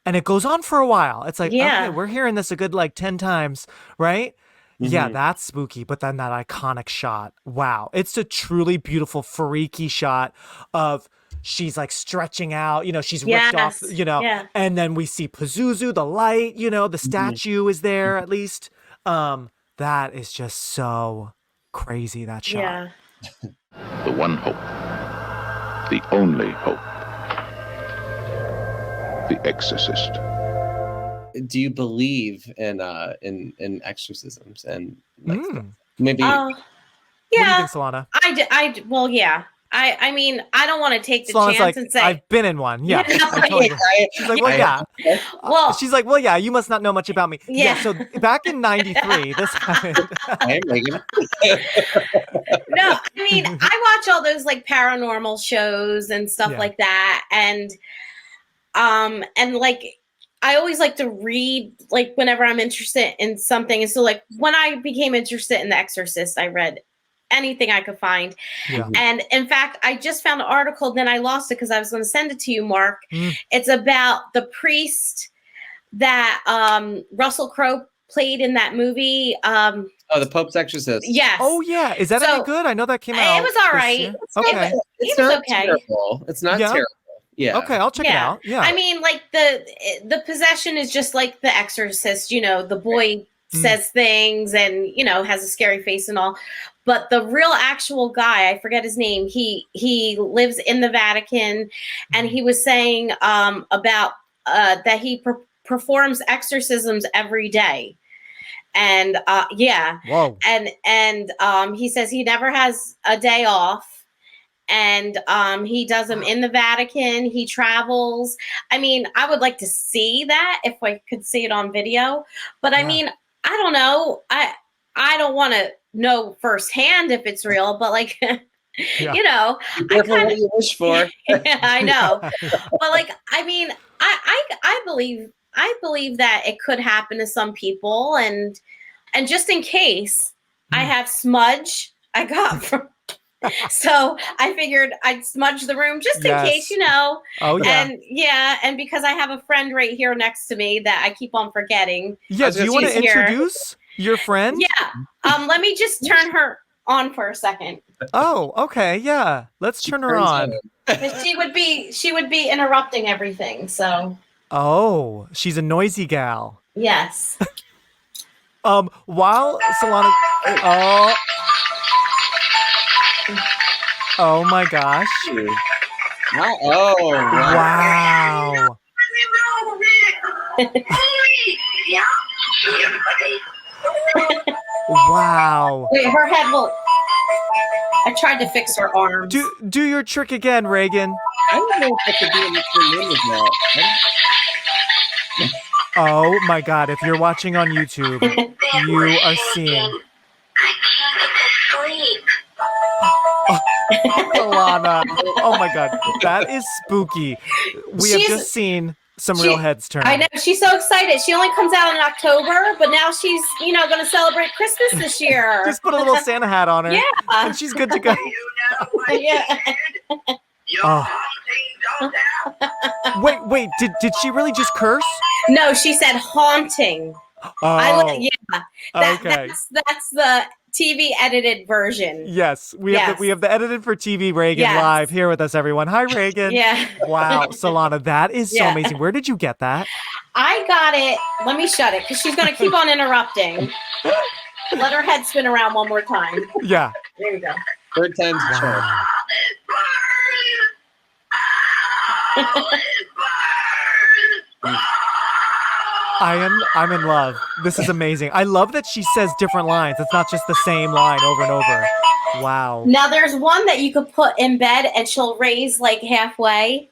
And it goes on for a while. It's like, okay, we're hearing this a good like 10 times, right? Yeah, that's spooky. But then that iconic shot. Wow. It's a truly beautiful, freaky shot of she's like stretching out, she's ripped off, and then we see Pazuzu, the light, the statue is there at least. That is just so crazy, that shot. Yeah. The one hope. The only hope. The Exorcist. Do you believe in exorcisms and maybe? Yeah. What do you think, Solana? Well, yeah. I mean, I don't want to take the Solana's chance and say I've been in one. Yeah. She's like, well, yeah. She's like, well, yeah. You must not know much about me. Yeah. So back in '93, this happened. Hey, Megan. No, I mean, I watch all those like paranormal shows and stuff like that, and like. I always like to read, like, whenever I'm interested in something. And so, like, when I became interested in The Exorcist, I read anything I could find. Yeah. And, in fact, I just found an article, then I lost it because I was going to send it to you, Mark. It's about the priest that Russell Crowe played in that movie. The Pope's Exorcist. Yes. Oh, yeah. Is that any good? I know that came out. It was all right. Okay. It's not terrible. It's not terrible. Yeah. Okay, I'll check it out. Yeah. I mean, like the possession is just like The Exorcist. The boy says things and has a scary face and all. But the real actual guy, I forget his name. He lives in the Vatican, and he was saying about that he performs exorcisms every day. And Whoa. And he says he never has a day off. And he does them in the Vatican. He travels. I mean, I would like to see that if I could see it on video. But I mean, I don't know. I don't want to know firsthand if it's real. But like, Be careful what you wish for. Yeah, I know. But like, I mean, I believe that it could happen to some people, and just in case, I have smudge I got from. So I figured I'd smudge the room just in case, Oh, yeah. And because I have a friend right here next to me that I keep on forgetting. Yeah, do you want to introduce your friend? Yeah. Let me just turn her on for a second. Oh, okay. Yeah. Let's turn her on. She would be interrupting everything, so. Oh, she's a noisy gal. Yes. While Solana Oh my gosh. Oh, wow. Wow. Wait, her head will. I tried to fix her arms. Do your trick again, Regan. I don't know if I could do anything with that. Oh my god, if you're watching on YouTube, you are seeing. Solana. Oh my god, that is spooky. We have just seen some real heads turn. I know, she's so excited. She only comes out in October, but now she's, going to celebrate Christmas this year. Just put a little Santa hat on her. Yeah. And she's good to go. Yeah. Oh. Wait, did she really just curse? No, she said haunting. Oh. Okay. That's the TV edited version. Yes, we have the edited for TV Regan live here with us, everyone. Hi, Regan. Yeah. Wow, Solana, that is so amazing. Where did you get that? I got it. Let me shut it because she's going to keep on interrupting. Let her head spin around one more time. Yeah. There you go. Third time's the charm. I'm in love. This is amazing. I love that she says different lines. It's not just the same line over and over. Wow. Now there's one that you could put in bed and she'll raise like halfway.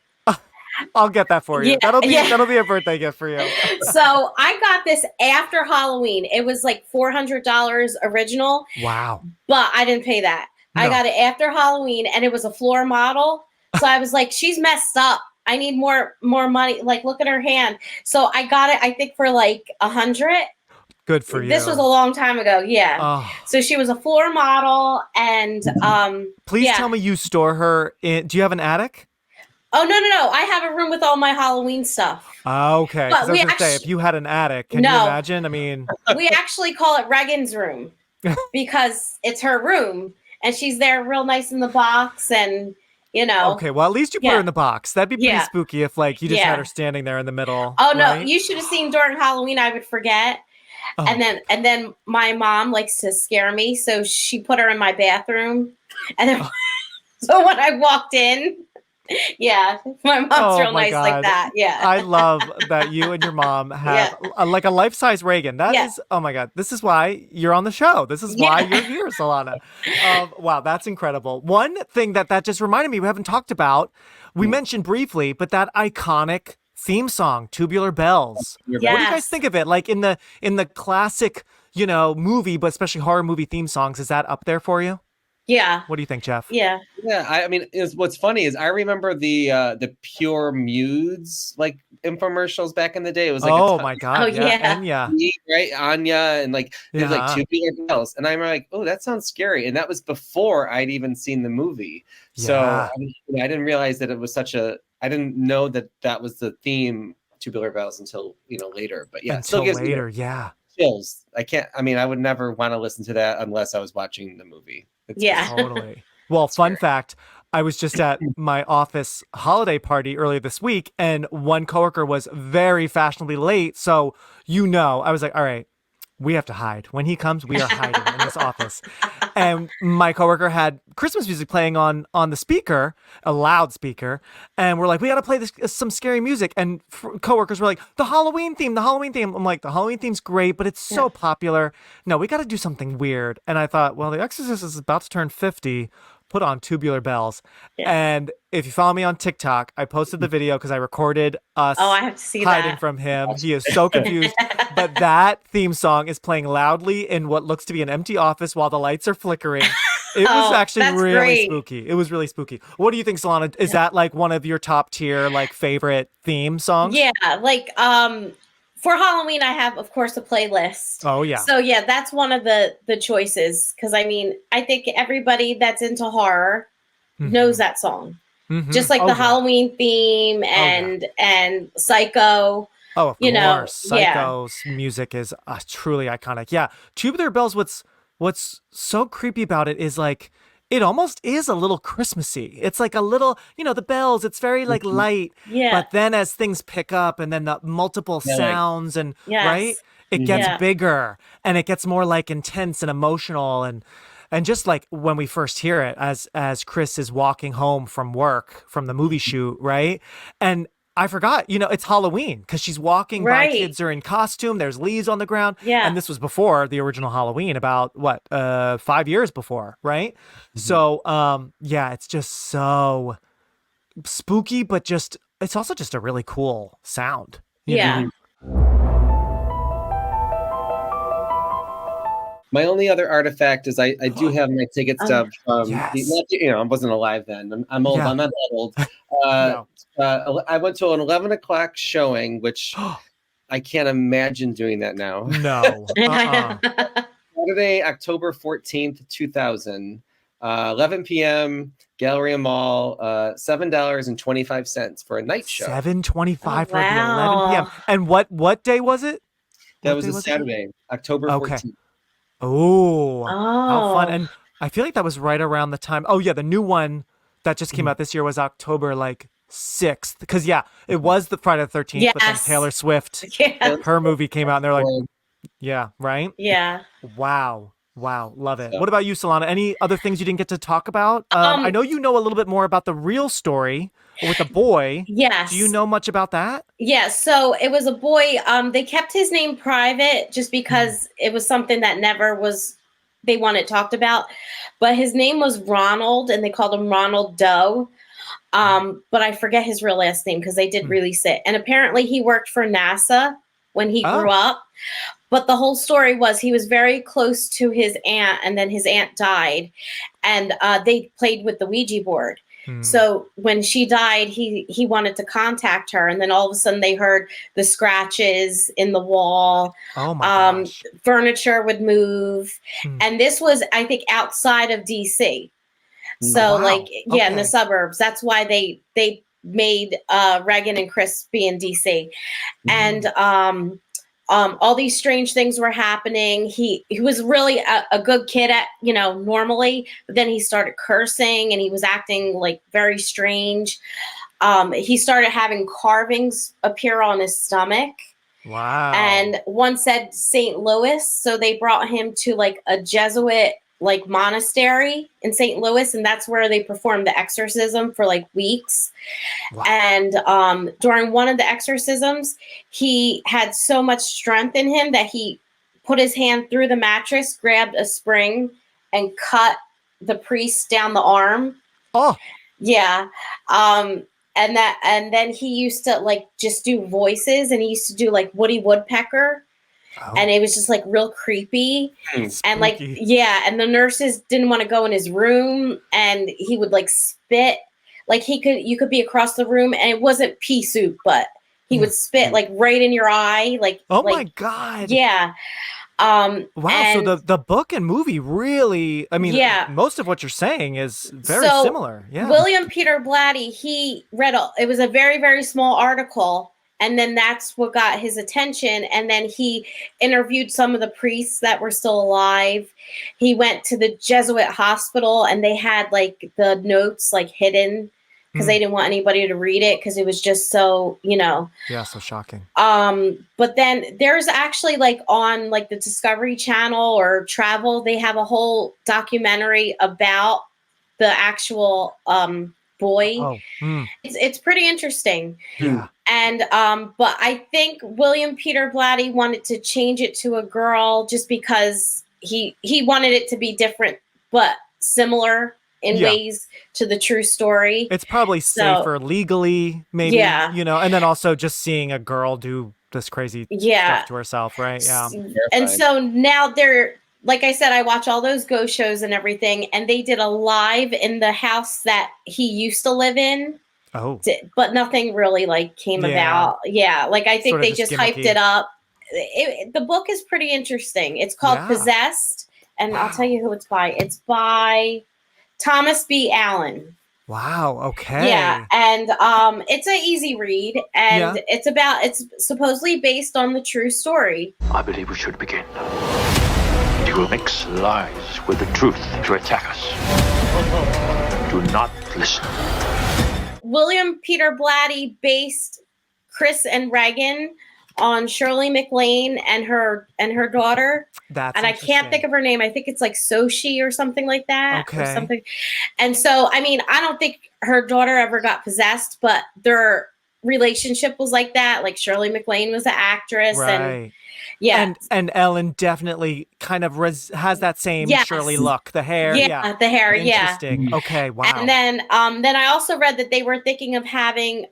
I'll get that for you. Yeah, that'll be a birthday gift for you. So I got this after Halloween. It was like $400 original. Wow. But I didn't pay that. No. I got it after Halloween and it was a floor model. So I was like, she's messed up. I need more money. Like, look at her hand. So I got it, I think, for like $100. Good for you. This was a long time ago. Yeah. Oh. So she was a floor model and Please tell me you store her in. Do you have an attic? Oh, no. I have a room with all my Halloween stuff. Okay. But I was going to say, if you had an attic, can you imagine? I mean, we actually call it Regan's room because it's her room and she's there real nice in the box and, you know. Okay. Well, at least you put her in the box. That'd be pretty spooky if like you just had her standing there in the middle. Oh, no. Right? You should have seen during Halloween. I would forget. Oh. And then my mom likes to scare me. So she put her in my bathroom. And then, so when I walked in, my mom's real nice like that. Yeah. I love that you and your mom have like a life-size Regan. That is, oh my God, this is why you're on the show. This is why you're here, Solana. Wow, that's incredible. One thing that just reminded me we haven't talked about, we mentioned briefly, but that iconic theme song, Tubular Bells. What do you guys think of it? Like in the classic, movie, but especially horror movie theme songs, is that up there for you? Yeah. What do you think, Jeff? Yeah. I mean, what's funny is I remember the Pure Mudes like infomercials back in the day. It was like, my God. Anya. Right? Anya and like it was like Tubular Bells. And I'm like, oh, that sounds scary. And that was before I'd even seen the movie. So I didn't realize that it was I didn't know that was the theme, Tubular Bells, until later. But until later, chills. I would never want to listen to that unless I was watching the movie. Totally. Well, fun fact, I was just at my office holiday party earlier this week, and one coworker was very fashionably late. So, I was like, all right, we have to hide. When he comes, we are hiding in this office. And my coworker had Christmas music playing on the speaker, a loudspeaker. And we're like, we got to play some scary music. And coworkers were like, the Halloween theme. I'm like, the Halloween theme's great, but it's so popular. No, we got to do something weird. And I thought, well, The Exorcist is about to turn 50. Put on Tubular Bells. And if you follow me on TikTok, I posted the video because I recorded us I have to see hiding from him. He is so confused. But that theme song is playing loudly in what looks to be an empty office while the lights are flickering. It was actually really spooky. It was really spooky. What do you think, Solana? Is that like one of your top tier like favorite theme songs? Yeah, like for Halloween, I have, of course, a playlist. Oh, yeah. So, that's one of the choices. Because, I think everybody that's into horror knows that song. Mm-hmm. Just like the Halloween theme and Psycho. Oh, of course. Psycho's music is truly iconic. Yeah. Tubular Bells, what's so creepy about it is like, it almost is a little Christmassy. It's like a little, the bells, it's very like light. Yeah. But then as things pick up and then the multiple sounds and right, it gets bigger and it gets more like intense and emotional and just like when we first hear it as Chris is walking home from work, from the movie shoot, right? And I forgot, it's Halloween because she's walking by, kids are in costume, there's leaves on the ground. Yeah. And this was before the original Halloween, about 5 years before, right? Mm-hmm. So, it's just so spooky, but it's also just a really cool sound. Yeah. My only other artifact is I do have my ticket stub from, I wasn't alive then. I'm old. I'm not that old. No. I went to an 11 o'clock showing, which I can't imagine doing that now. No. Saturday, October 14th, 2000, 11 p.m., Galleria Mall, $7.25 for a night show. $7.25 for the 11 p.m. And what day was it? That was a Saturday, October 14th. Oh, how fun. And I feel like that was right around the time. Oh, yeah. The new one that just came out this year was October 6th. Because, it was the Friday the 13th. Yes. But then Taylor Swift, her movie came out and they're like, right? Yeah. Wow. Wow, love it. So- What about you, Solana? Any other things you didn't get to talk about? I know you know a little bit more about the real story with the boy. Yes. Do you know much about that? Yeah, so it was a boy. They kept his name private just because it was something that never was, they wanted talked about. But his name was Ronald, and they called him Ronald Doe. But I forget his real last name because they did release it. And apparently he worked for NASA when he grew up. But the whole story was he was very close to his aunt, and then his aunt died, and they played with the Ouija board. So when she died, he wanted to contact her, and then all of a sudden they heard the scratches in the wall. Oh my gosh. Furniture would move, and this was, I think, outside of DC. So like, yeah, in the suburbs. That's why they made Regan and Chris be in DC, and all these strange things were happening. He was really a good kid at, normally, but then he started cursing and he was acting like very strange. He started having carvings appear on his stomach. Wow. And one said St. Louis. So they brought him to like a Jesuit like monastery in St. Louis, and that's where they performed the exorcism for like weeks. Wow. And during one of the exorcisms, he had so much strength in him that he put his hand through the mattress, grabbed a spring, and cut the priest down the arm. Oh, yeah. And then he used to like just do voices, and he used to do like Woody Woodpecker. Oh. And it was just like real creepy. And like, yeah. And the nurses didn't want to go in his room, and he would like spit. Like you could be across the room, and it wasn't pea soup, but he would spit like right in your eye. Like, oh my God. Yeah. Wow. So the book and movie really, I mean, yeah. most of what you're saying is very similar. Yeah. William Peter Blatty, he read, it was a very, very small article. And then that's what got his attention. And then he interviewed some of the priests that were still alive. He went to the Jesuit hospital, and they had like the notes like hidden because they didn't want anybody to read it because it was just so, Yeah, so shocking. But then there's actually like on like the Discovery Channel or Travel, they have a whole documentary about the actual boy. Oh. It's pretty interesting. Yeah. And but I think William Peter Blatty wanted to change it to a girl just because he wanted it to be different but similar in ways to the true story. It's probably safer legally, maybe. Yeah. And then also just seeing a girl do this crazy stuff to herself, right? Yeah. And so now they're, like I said, I watch all those ghost shows and everything, and they did a live in the house that he used to live in. Oh. But nothing really like came about. Yeah. Like I think Sort of they just hyped it up. The book is pretty interesting. It's called Possessed, and I'll tell you who it's by. It's by Thomas B. Allen. Wow. Okay. Yeah. And it's an easy read, and it's supposedly based on the true story. I believe we should begin. You will mix lies with the truth to attack us. Do not listen. William Peter Blatty based Chris and Regan on Shirley MacLaine and her daughter. That's I can't think of her name. I think it's like Soshi or something like that. Okay. Or something. And so, I mean, I don't think her daughter ever got possessed, but their relationship was like that. Like Shirley MacLaine was an actress, and and Ellen definitely kind of has that same Shirley look. The hair, the hair, interesting. Okay, wow. And then I also read that they were thinking of having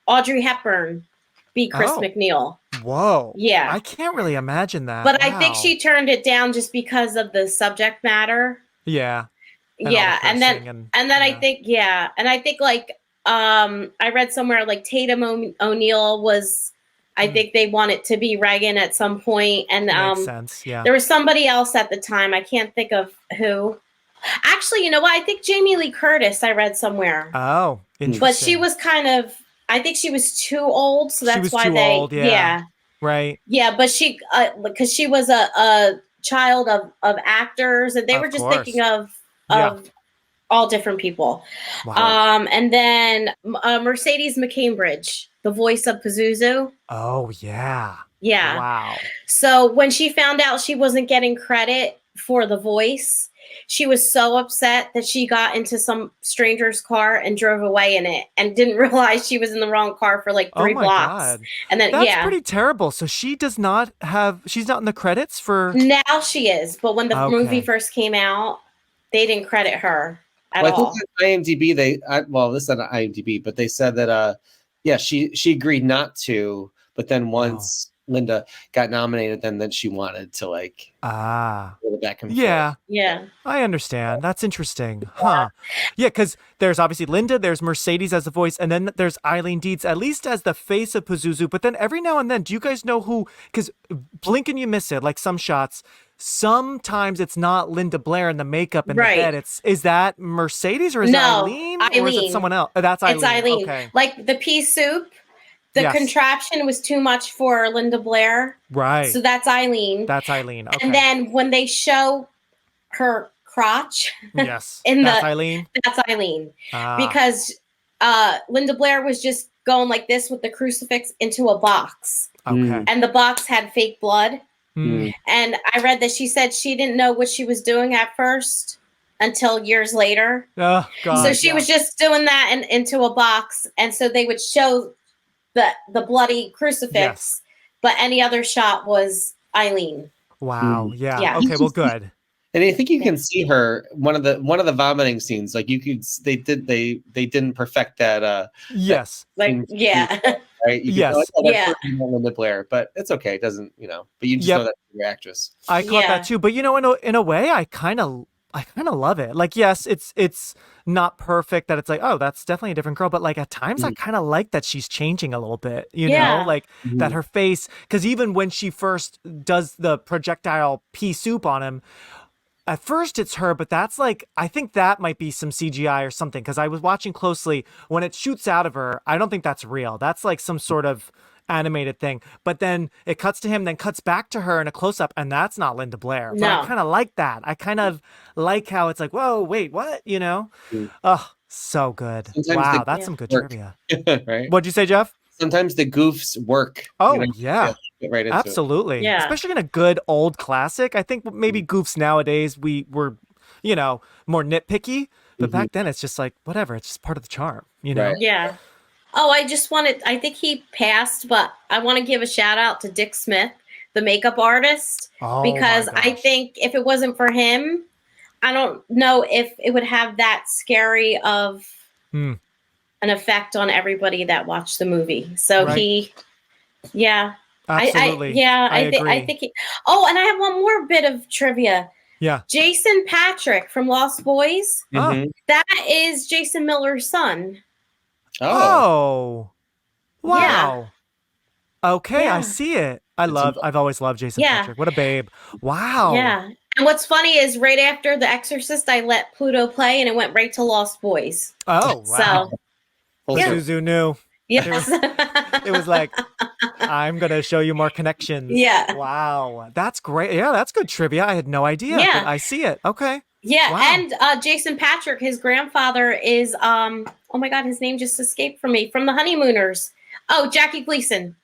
Audrey Hepburn be Chris MacNeil. Whoa. Yeah. I can't really imagine that. But I think she turned it down just because of the subject matter. Yeah. And then I think and I think like I read somewhere like Tatum O'Neal was, I think they wanted to be Regan at some point, and makes sense. Yeah. There was somebody else at the time. I can't think of who. Actually, you know what? I think Jamie Lee Curtis. I read somewhere. Oh, interesting. But she was kind of. I think she was too old, so that's why they. Old, yeah. Right. Yeah, but she because she was a child of actors, and they were just thinking of all different people. Wow. And then Mercedes McCambridge, the voice of Pazuzu. Oh, yeah. Yeah. Wow. So when she found out she wasn't getting credit for the voice. She was so upset that she got into some stranger's car and drove away in it and didn't realize she was in the wrong car for like 3 blocks. God. And then, That's pretty terrible. So she does not have, she's not in the credits for... Now she is. But when the movie first came out, they didn't credit her at all. I think on IMDb, this is not IMDb, but they said that, she agreed not to, but then once Linda got nominated, then she wanted to like go back and forth. Yeah. I understand. That's interesting. Huh. Yeah, because there's obviously Linda, there's Mercedes as the voice, and then there's Eileen Dietz, at least as the face of Pazuzu. But then every now and then, do you guys know who? Because blink and you miss it, like some shots. Sometimes it's not Linda Blair in the makeup in the bed. Is that Mercedes or is it Eileen? Or is it someone else? Oh, that's Eileen. It's Eileen. Okay. Like the pea soup. The contraption was too much for Linda Blair. Right. So that's Eileen. That's Eileen. Okay. And then when they show her crotch. Yes. That's Eileen. That's Eileen. Because Linda Blair was just going like this with the crucifix into a box. Okay. And the box had fake blood. Mm. And I read that she said she didn't know what she was doing at first until years later. Oh, God. So she was just doing that into a box. And so they would show the bloody crucifix, but any other shot was Eileen. Wow. Yeah. Okay. Well, good. And I think you can see her one of the vomiting scenes. Like they didn't perfect that. Yes. Right. Yes. Linda Blair, but it's okay. It doesn't. But you just know that's your actress. I caught that too. But in a way, I kind of love it. Like, yes, it's not perfect that it's like, oh, that's definitely a different girl. But like at times I kind of like that she's changing a little bit, know, like that her face, because even when she first does the projectile pea soup on him, at first it's her, but that's like, I think that might be some CGI or something. Cause I was watching closely when it shoots out of her. I don't think that's real. That's like some sort of animated thing, but then it cuts to him, then cuts back to her in a close-up, and that's not Linda Blair. But I kind of like that. I kind of like how it's like, whoa, wait, what? Oh, so good. Wow, that's some good trivia. Right? What'd you say, Jeff? Sometimes the goofs work. Oh, yeah. Get right into absolutely. It. Yeah. Especially in a good old classic. I think maybe goofs nowadays we were, more nitpicky, but back then it's just like whatever. It's just part of the charm. Right. Yeah. Oh, I think he passed, but I want to give a shout out to Dick Smith, the makeup artist, because I think if it wasn't for him, I don't know if it would have that scary of an effect on everybody that watched the movie. So Absolutely. I think he, and I have one more bit of trivia. Yeah. Jason Patrick from Lost Boys. Mm-hmm. That is Jason Miller's son. Oh. Wow. Yeah. Okay, Yeah. I see it. I've always loved Jason Patrick. What a babe. Wow. Yeah. And what's funny is right after The Exorcist, I let Pluto play and it went right to Lost Boys. Oh, wow. So, Zuzu knew. Yes. It was like, I'm going to show you more connections. Yeah. Wow. That's great. Yeah, that's good trivia. I had no idea. Yeah. But I see it. Okay. Yeah. Wow. And Jason Patrick, his grandfather is, oh my God, his name just escaped from me, from The Honeymooners. Oh, Jackie Gleason.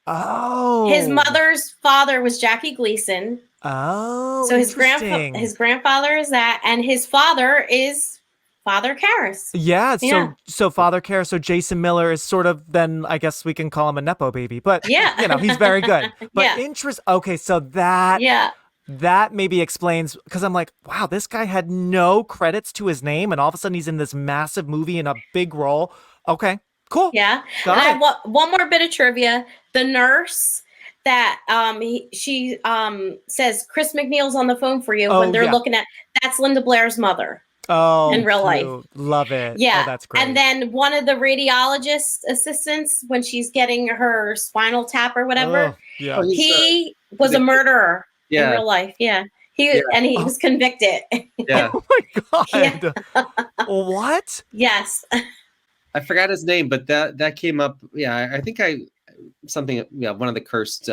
Oh. His mother's father was Jackie Gleason. Oh, so his grandfather is that, and his father is Father Karras. Yeah, so Father Karras, so Jason Miller is sort of, then I guess we can call him a Nepo baby, but he's very good. But okay, so that maybe explains, because I'm like, wow, this guy had no credits to his name, and all of a sudden he's in this massive movie in a big role. Okay, cool. Yeah. And I have one more bit of trivia. The nurse that she says Chris MacNeil's on the phone for you when they're looking at, that's Linda Blair's mother. Oh, in real life. Love it. Yeah. Oh, that's great. And then one of the radiologist assistants, when she's getting her spinal tap or whatever, he was a murderer in real life. Yeah. He was convicted. Yeah. Oh my God. What? Yes. I forgot his name, but that came up. Yeah. I think one of the cursed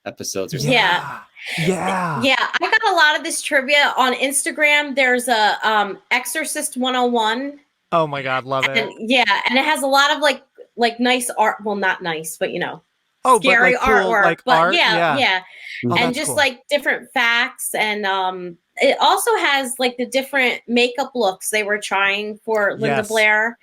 episodes or something. Yeah. Yeah. Yeah. I got a lot of this trivia on Instagram. There's a Exorcist 101. Oh my God, love it. And it has a lot of like nice art. Well, not nice, but scary but like cool, artwork. like but art, yeah. and just cool. like different facts. And it also has like the different makeup looks they were trying for Linda Blair.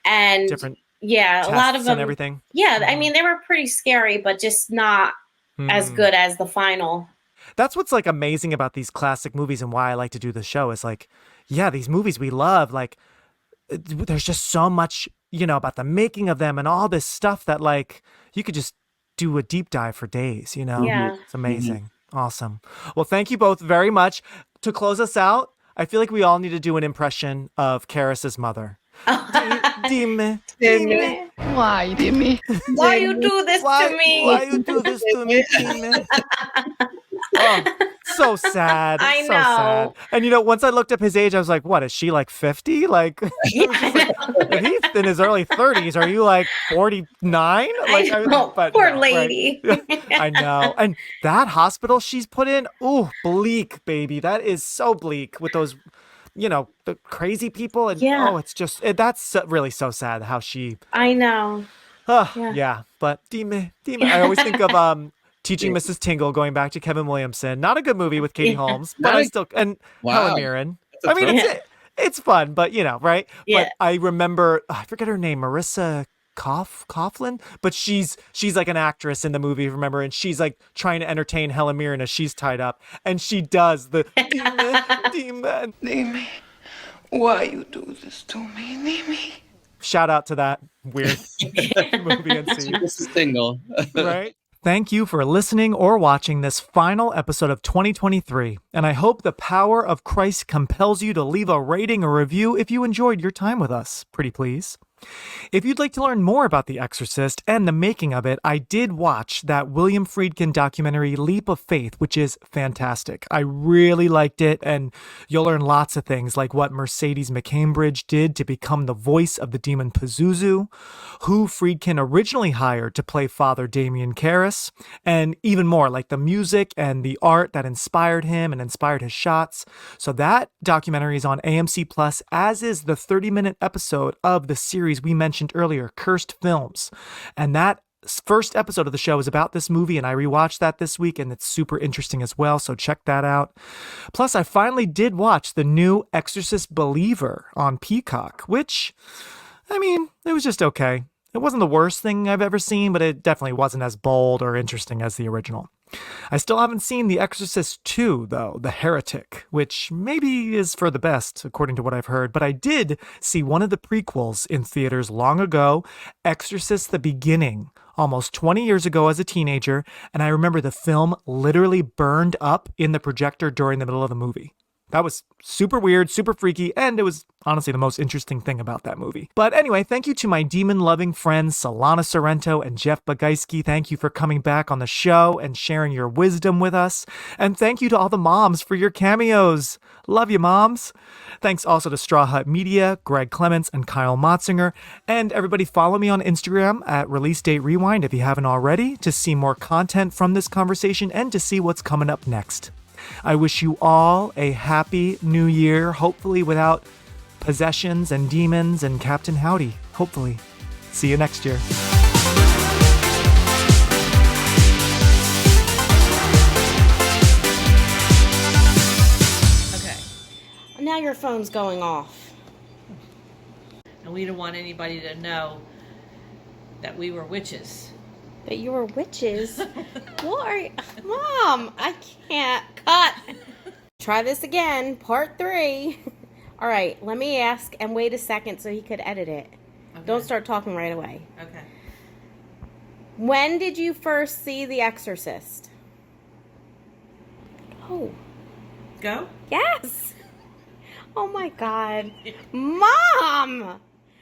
And different a lot of them and everything. Yeah, I mean, they were pretty scary, but just not as good as the final. That's what's like amazing about these classic movies and why I like to do the show is like, yeah, these movies we love, like there's just so much, about the making of them and all this stuff that like you could just do a deep dive for days, Yeah. It's amazing. Awesome. Well, thank you both very much. To close us out, I feel like we all need to do an impression of Karis's mother. Dime. Why, Dime? Why you do this to me? Why you do this to me, Dime? Oh, so sad. I so know. Sad. And once I looked up his age, I was like, what, is she like 50? Like, if he's in his early 30s, are you like 49? Like, I know. Poor lady. Right? I know. And that hospital she's put in, ooh, bleak, baby. That is so bleak with those, the crazy people. And it's just, that's really so sad how she. I know. Yeah. But Dime. I always think of Teaching Mrs. Tingle, going back to Kevin Williamson. Not a good movie with Katie Holmes, but I still, and Helen Mirren. I mean, it's fun, but right? Yeah. But I remember, I forget her name, Marissa Coughlin, but she's like an actress in the movie, remember? And she's like trying to entertain Helen Mirren as she's tied up. And she does the Dime, why you do this to me, Dime? Shout out to that weird movie and scene. Mrs. Tingle. Right? Thank you for listening or watching this final episode of 2023, and I hope the power of Christ compels you to leave a rating or review if you enjoyed your time with us. Pretty please. If you'd like to learn more about The Exorcist and the making of it, I did watch that William Friedkin documentary, Leap of Faith, which is fantastic. I really liked it, and you'll learn lots of things like what Mercedes McCambridge did to become the voice of the demon Pazuzu, who Friedkin originally hired to play Father Damien Karras, and even more like the music and the art that inspired him and inspired his shots. So that documentary is on AMC Plus, as is the 30-minute episode of the series we mentioned earlier, Cursed Films. And that first episode of the show is about this movie, and I rewatched that this week, and it's super interesting as well, so check that out. Plus, I finally did watch the new Exorcist Believer on Peacock, which, I mean, it was just okay. It wasn't the worst thing I've ever seen, but it definitely wasn't as bold or interesting as the original. I still haven't seen The Exorcist 2, though, The Heretic, which maybe is for the best, according to what I've heard, but I did see one of the prequels in theaters long ago, Exorcist The Beginning, almost 20 years ago as a teenager, and I remember the film literally burned up in the projector during the middle of the movie. That was super weird, super freaky, and it was honestly the most interesting thing about that movie. But anyway, thank you to my demon-loving friends Solana Sorrento and Jeff Bugajski. Thank you for coming back on the show and sharing your wisdom with us. And thank you to all the moms for your cameos. Love you, moms. Thanks also to Straw Hut Media, Greg Clements, and Kyle Motzinger. And everybody follow me on Instagram at Release Date Rewind if you haven't already, to see more content from this conversation and to see what's coming up next. I wish you all a happy new year, hopefully without possessions and demons and Captain Howdy. Hopefully. See you next year. Okay. Now your phone's going off. And we don't want anybody to know that we were witches. That you were witches? What are you? Mom, I can't. Cut. Try this again. Part 3. All right, let me ask and wait a second so he could edit it. Okay. Don't start talking right away. Okay. When did you first see The Exorcist? Oh. Go? Yes. Oh my God. Mom!